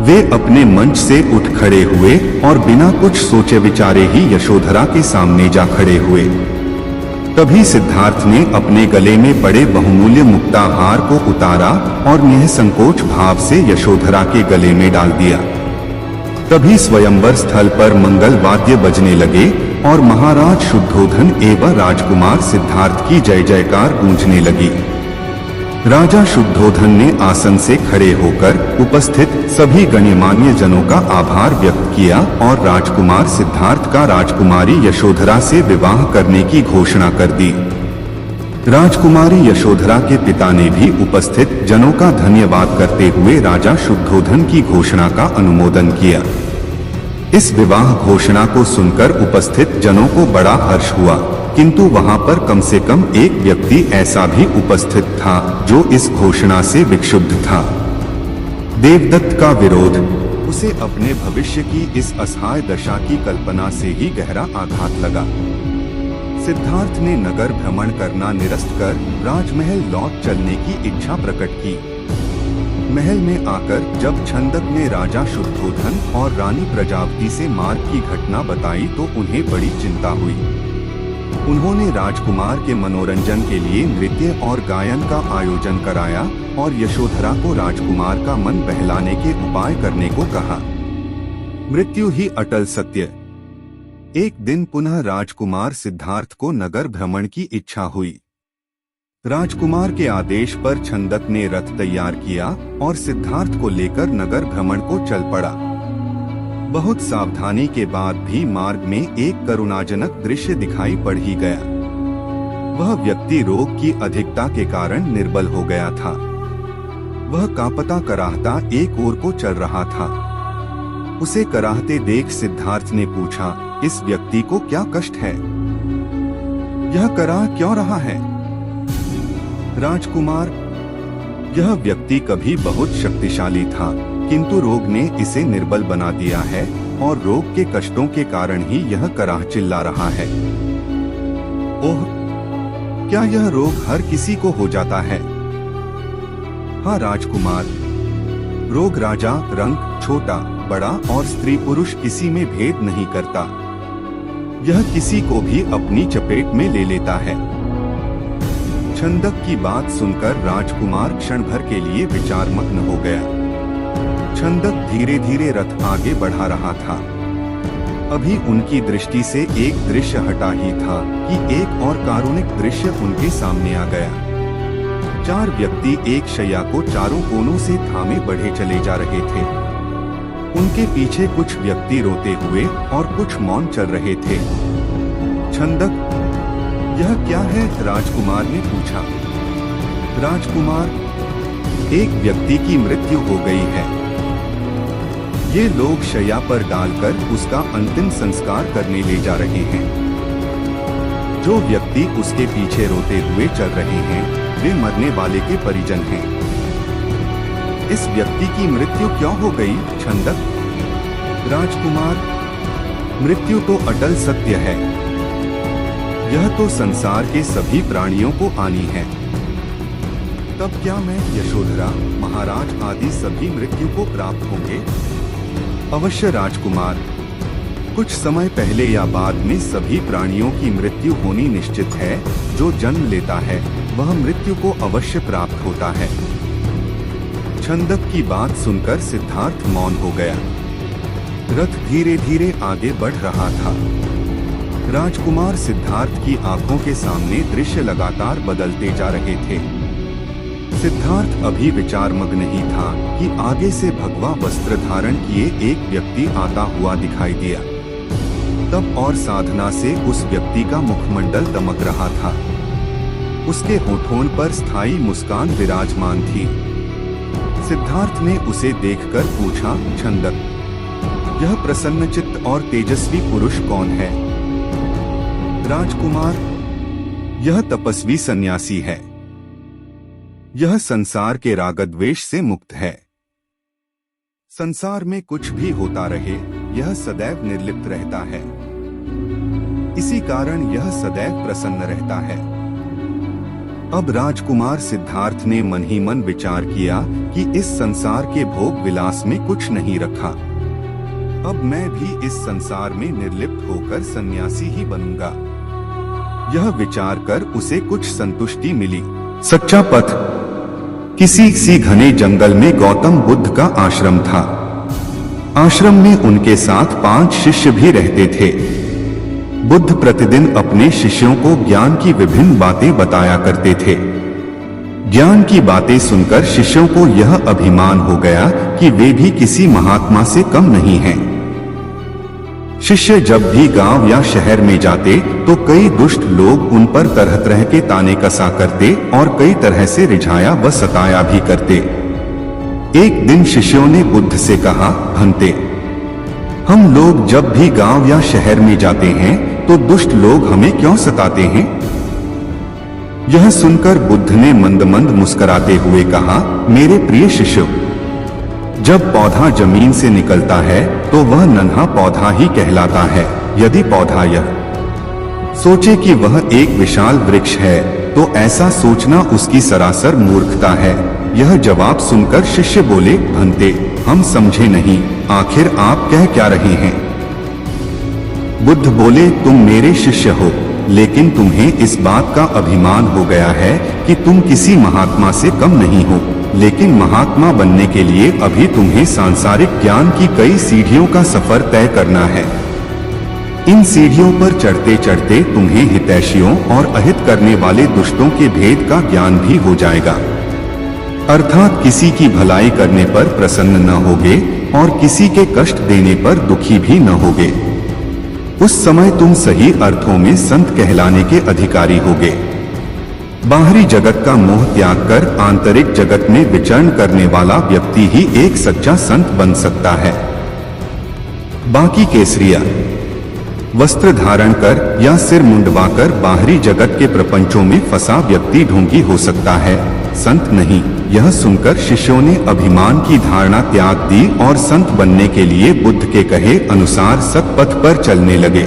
वे अपने मंच से उठ खड़े हुए और बिना कुछ सोचे विचारे ही यशोधरा के सामने जा खड़े हुए। तभी सिद्धार्थ ने अपने गले में पड़े बहुमूल्य मुक्ताहार को उतारा और निसंकोच भाव से यशोधरा के गले में डाल दिया। तभी स्वयंवर स्थल पर मंगल वाद्य बजने लगे और महाराज शुद्धोधन एवं राजकुमार सिद्धार्थ की जय जयकार गूंजने लगी। राजा शुद्धोधन ने आसन से खड़े होकर उपस्थित सभी गण्यमान्य जनों का आभार व्यक्त किया और राजकुमार सिद्धार्थ का राजकुमारी यशोधरा से विवाह करने की घोषणा कर दी। राजकुमारी यशोधरा के पिता ने भी उपस्थित जनों का धन्यवाद करते हुए राजा शुद्धोधन की घोषणा का अनुमोदन किया। इस विवाह घोषणा को सुनकर उपस्थित जनों को बड़ा हर्ष हुआ, किंतु वहां पर कम से कम एक व्यक्ति ऐसा भी उपस्थित था जो इस घोषणा से विक्षुब्ध था। देवदत्त का विरोध। उसे अपने भविष्य की इस असहाय दशा की कल्पना से ही गहरा आघात लगा। सिद्धार्थ ने नगर भ्रमण करना निरस्त कर राजमहल लौट चलने की इच्छा प्रकट की। महल में आकर जब छंदक ने राजा शुद्धोधन और रानी प्रजापति से मार्ग की घटना बताई तो उन्हें बड़ी चिंता हुई। उन्होंने राजकुमार के मनोरंजन के लिए नृत्य और गायन का आयोजन कराया और यशोधरा को राजकुमार का मन बहलाने के उपाय करने को कहा। मृत्यु ही अटल सत्य। एक दिन पुनः राजकुमार सिद्धार्थ को नगर भ्रमण की इच्छा हुई। राजकुमार के आदेश पर छंदक ने रथ तैयार किया और सिद्धार्थ को लेकर नगर भ्रमण को चल पड़ा। बहुत सावधानी के बाद भी मार्ग में एक करुणाजनक दृश्य दिखाई पड़ ही गया। वह व्यक्ति रोग की अधिकता के कारण निर्बल हो गया था। वह कांपता कराहता एक ओर को चल रहा था। उसे कराहते देख सिद्धार्थ ने पूछा, इस व्यक्ति को क्या कष्ट है? यह कराह क्यों रहा है? राजकुमार, यह व्यक्ति कभी बहुत शक्तिशाली था, किंतु रोग ने इसे निर्बल बना दिया है और रोग के कष्टों के कारण ही यह कराह चिल्ला रहा है। ओह, क्या यह रोग हर किसी को हो जाता है? हाँ राजकुमार, रोग राजा, रंग, छोटा बड़ा और स्त्री पुरुष किसी में भेद नहीं करता। यह किसी को भी अपनी चपेट में ले लेता है। छंदक की बात सुनकर राजकुमार क्षण भर के लिए विचारमग्न हो गया। छंदक धीरे धीरे रथ आगे बढ़ा रहा था। अभी उनकी दृष्टि से एक दृश्य हटा ही था कि एक और कारुणिक दृश्य उनके सामने आ गया। 4 व्यक्ति एक शैया को चारों कोनों से थामे बढ़े चले जा रहे थे। उनके पीछे कुछ व्यक्ति रोते हुए और कुछ मौन चल रहे थे। छंदक, यह क्या है? राजकुमार ने पूछा। राजकुमार, एक व्यक्ति की मृत्यु हो गई है। ये लोग शैया पर डालकर उसका अंतिम संस्कार करने ले जा रहे हैं। जो व्यक्ति उसके पीछे रोते हुए चल रहे हैं वे मरने वाले के परिजन हैं। इस व्यक्ति की मृत्यु क्यों हो गई? छंदक, राजकुमार, मृत्यु तो अटल सत्य है। यह तो संसार के सभी प्राणियों को आनी है। तब क्या मैं, यशोधरा, महाराज आदि सभी मृत्यु को प्राप्त होंगे? अवश्य राजकुमार, कुछ समय पहले या बाद में सभी प्राणियों की मृत्यु होनी निश्चित है। जो जन्म लेता है वह मृत्यु को अवश्य प्राप्त होता है। छंदक की बात सुनकर सिद्धार्थ मौन हो गया। रथ धीरे धीरे आगे बढ़ रहा था। राजकुमार सिद्धार्थ की आंखों के सामने दृश्य लगातार बदलते जा रहे थे। सिद्धार्थ अभी विचारमग्न ही था कि आगे से भगवा वस्त्र धारण किए एक व्यक्ति आता हुआ दिखाई दिया। तब और साधना से उस व्यक्ति का मुखमंडल दमक रहा था। उसके होठों पर स्थायी मुस्कान विराजमान थी। सिद्धार्थ ने उसे देखकर पूछा, छंदक, यह प्रसन्नचित्त और तेजस्वी पुरुष कौन है? राजकुमार, यह तपस्वी सन्यासी है। यह संसार के रागद्वेष से मुक्त है। संसार में कुछ भी होता रहे यह सदैव निर्लिप्त रहता है। इसी कारण यह सदैव प्रसन्न रहता है। अब राजकुमार सिद्धार्थ ने मन ही मन विचार किया कि इस संसार के भोग विलास में कुछ नहीं रखा। अब मैं भी इस संसार में निर्लिप्त होकर सन्यासी ही बनूंगा। यह विचार कर उसे कुछ संतुष्टि मिली। सच्चा पथ। किसी सी घने जंगल में गौतम बुद्ध का आश्रम था। आश्रम में उनके साथ 5 शिष्य भी रहते थे। बुद्ध प्रतिदिन अपने शिष्यों को ज्ञान की विभिन्न बातें बताया करते थे। ज्ञान की बातें सुनकर शिष्यों को यह अभिमान हो गया कि वे भी किसी महात्मा से कम नहीं हैं। शिष्य जब भी गांव या शहर में जाते तो कई दुष्ट लोग उन पर तरह तरह के ताने कसा करते और कई तरह से रिझाया व सताया भी करते। एक दिन शिष्यों ने बुद्ध से कहा, भंते, हम लोग जब भी गांव या शहर में जाते हैं तो दुष्ट लोग हमें क्यों सताते हैं? यह सुनकर बुद्ध ने मंद मंद मुस्कुराते हुए कहा, मेरे प्रिय शिष्यों, जब पौधा जमीन से निकलता है तो वह नन्हा पौधा ही कहलाता है। यदि पौधा यह सोचे कि वह एक विशाल वृक्ष है तो ऐसा सोचना उसकी सरासर मूर्खता है। यह जवाब सुनकर शिष्य बोले, भंते हम समझे नहीं, आखिर आप कह क्या रहे हैं? बुद्ध बोले, तुम मेरे शिष्य हो, लेकिन तुम्हें इस बात का अभिमान हो गया है कि तुम किसी महात्मा से कम नहीं हो, लेकिन महात्मा बनने के लिए अभी तुम्हें सांसारिक ज्ञान की कई सीढ़ियों का सफर तय करना है। इन सीढ़ियों पर चढ़ते चढ़ते तुम्हें हितैषियों और अहित करने वाले दुष्टों के भेद का ज्ञान भी हो जाएगा। अर्थात किसी की भलाई करने पर प्रसन्न न होगे और किसी के कष्ट देने पर दुखी भी न होगे। उस समय तुम सही अर्थों में संत कहलाने के अधिकारी होगे। बाहरी जगत का मोह त्याग कर आंतरिक जगत में विचरण करने वाला व्यक्ति ही एक सच्चा संत बन सकता है। बाकी केसरिया वस्त्र धारण कर या सिर मुंडवाकर बाहरी जगत के प्रपंचों में फंसा व्यक्ति ढोंगी हो सकता है, संत नहीं। यह सुनकर शिष्यों ने अभिमान की धारणा त्याग दी और संत बनने के लिए बुद्ध के कहे अनुसार सत्पथ पर चलने लगे।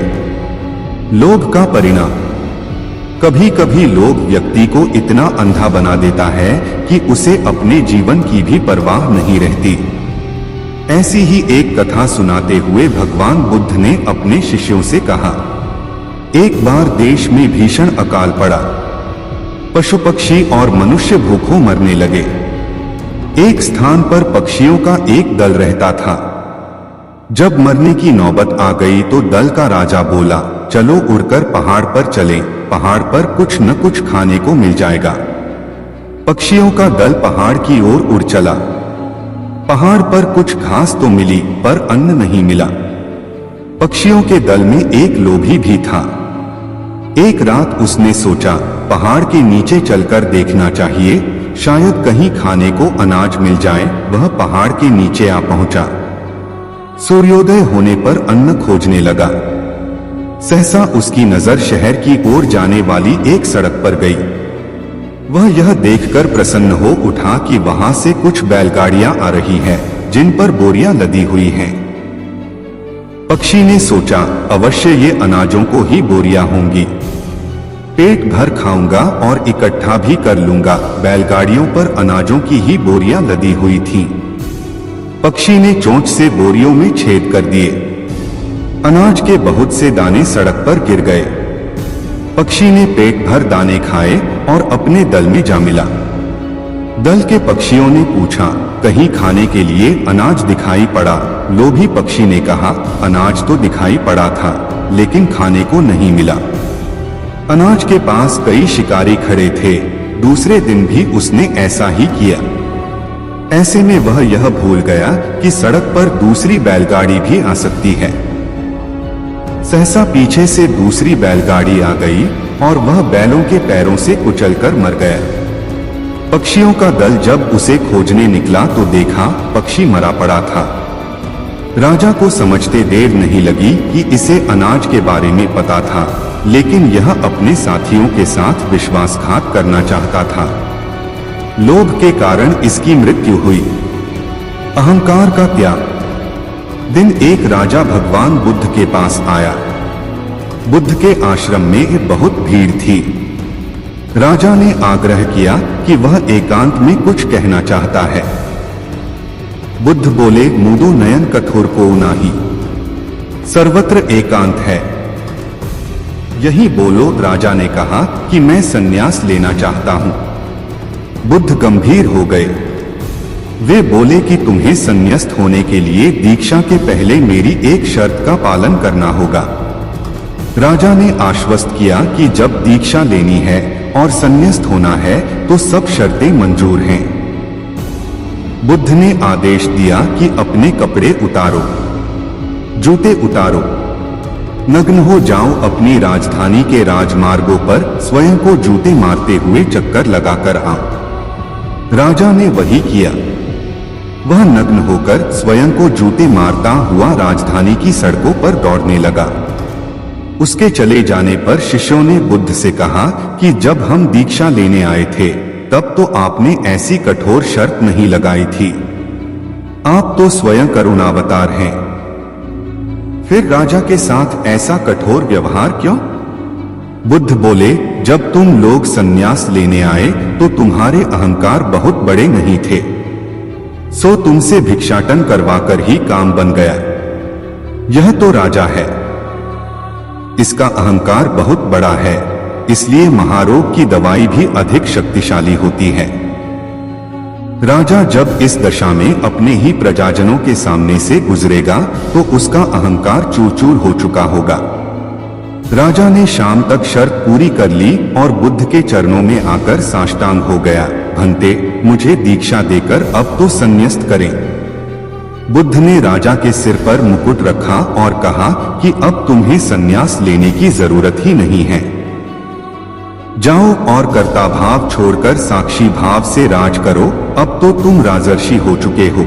लोभ का परिणाम। कभी कभी लोभ व्यक्ति को इतना अंधा बना देता है कि उसे अपने जीवन की भी परवाह नहीं रहती। ऐसी ही एक कथा सुनाते हुए भगवान बुद्ध ने अपने शिष्यों से कहा, एक बार देश में भीषण अकाल पड़ा। पशु पक्षी और मनुष्य भूखों मरने लगे। एक स्थान पर पक्षियों का एक दल रहता था। जब मरने की नौबत आ गई तो दल का राजा बोला, चलो उड़कर पहाड़ पर चलें, पहाड़ पर कुछ न कुछ खाने को मिल जाएगा। पक्षियों का दल पहाड़ की ओर उड़ चला। पहाड़ पर कुछ घास तो मिली पर अन्न नहीं मिला। पक्षियों के दल में एक लोभी भी था। एक रात उसने सोचा, पहाड़ के नीचे चलकर देखना चाहिए, शायद कहीं खाने को अनाज मिल जाए। वह पहाड़ के नीचे आ पहुंचा। सूर्योदय होने पर अन्न खोजने लगा। सहसा उसकी नजर शहर की ओर जाने वाली एक सड़क पर गई। वह यह देखकर प्रसन्न हो उठा कि वहां से कुछ बैलगाड़ियां आ रही हैं, जिन पर बोरियां लदी हुई हैं। पक्षी ने सोचा, अवश्य ये अनाजों को ही बोरियां होंगी। पेट भर खाऊंगा और इकट्ठा भी कर लूंगा। बैलगाड़ियों पर अनाजों की ही बोरियां लदी हुई थीं। पक्षी ने चोंच से बोरियों में छेद कर दिए। अनाज के बहुत से दाने सड़क पर गिर गए। पक्षी ने पेट भर दाने खाए और अपने दल में जा मिला। दल के पक्षियों ने पूछा, कहीं खाने के लिए अनाज दिखाई पड़ा? लोभी पक्षी ने कहा, अनाज तो दिखाई पड़ा था, लेकिन खाने को नहीं मिला। अनाज के पास कई शिकारी खड़े थे। दूसरे दिन भी उसने ऐसा ही किया। ऐसे में वह यह भूल गया कि सड़क पर दूसरी बैलगाड़ी भी आ सकती है। सहसा पीछे से दूसरी बैलगाड़ी आ गई और वह बैलों के पैरों से कुचलकर मर गया। पक्षियों का दल जब उसे खोजने निकला तो देखा पक्षी मरा पड़ा था। राजा को समझते देर नहीं लगी कि इसे अनाज के बारे में पता था, लेकिन यह अपने साथियों के साथ विश्वासघात करना चाहता था। लोभ के कारण इसकी मृत्यु हुई। अहंकार का त्याग। दिन एक राजा भगवान बुद्ध के पास आया। बुद्ध के आश्रम में बहुत भीड़ थी। राजा ने आग्रह किया कि वह एकांत में कुछ कहना चाहता है। बुद्ध बोले, मूडो नयन कठोर को नाही, सर्वत्र एकांत है। यही बोलो। राजा ने कहा कि मैं संन्यास लेना चाहता हूं। बुद्ध गंभीर हो गए। वे बोले कि तुम्हें संन्यास्त होने के लिए दीक्षा के पहले मेरी एक शर्त का पालन करना होगा। राजा ने आश्वस्त किया कि जब दीक्षा लेनी है और संन्यास्त होना है तो सब शर्तें मंजूर हैं। बुद्ध ने आदेश दिया कि अपने कपड़े उतारो, जूते उतारो, नग्न हो जाओ। अपनी राजधानी के राजमार्गों पर स्वयं को जूते मारते हुए चक्कर लगाकर आओ। राजा ने वही किया। वह नग्न होकर स्वयं को जूते मारता हुआ राजधानी की सड़कों पर दौड़ने लगा। उसके चले जाने पर शिष्यों ने बुद्ध से कहा कि जब हम दीक्षा लेने आए थे तब तो आपने ऐसी कठोर शर्त नहीं लगाई थी। आप तो स्वयं करुणावतार हैं, फिर राजा के साथ ऐसा कठोर व्यवहार क्यों? बुद्ध बोले, जब तुम लोग संन्यास लेने आए तो तुम्हारे अहंकार बहुत बड़े नहीं थे, सो तुमसे भिक्षाटन करवाकर ही काम बन गया। यह तो राजा है, इसका अहंकार बहुत बड़ा है, इसलिए महारोग की दवाई भी अधिक शक्तिशाली होती है। राजा जब इस दशा में अपने ही प्रजाजनों के सामने से गुजरेगा तो उसका अहंकार चूर चूर हो चुका होगा। राजा ने शाम तक शर्त पूरी कर ली और बुद्ध के चरणों में आकर साष्टांग हो गया। भंते, मुझे दीक्षा देकर अब तो संन्यास्त करें। बुद्ध ने राजा के सिर पर मुकुट रखा और कहा कि अब तुम्हें संन्यास लेने की जरूरत ही नहीं है। जाओ और कर्ता भाव छोड़कर साक्षी भाव से राज करो, अब तो तुम राजर्षि हो चुके हो।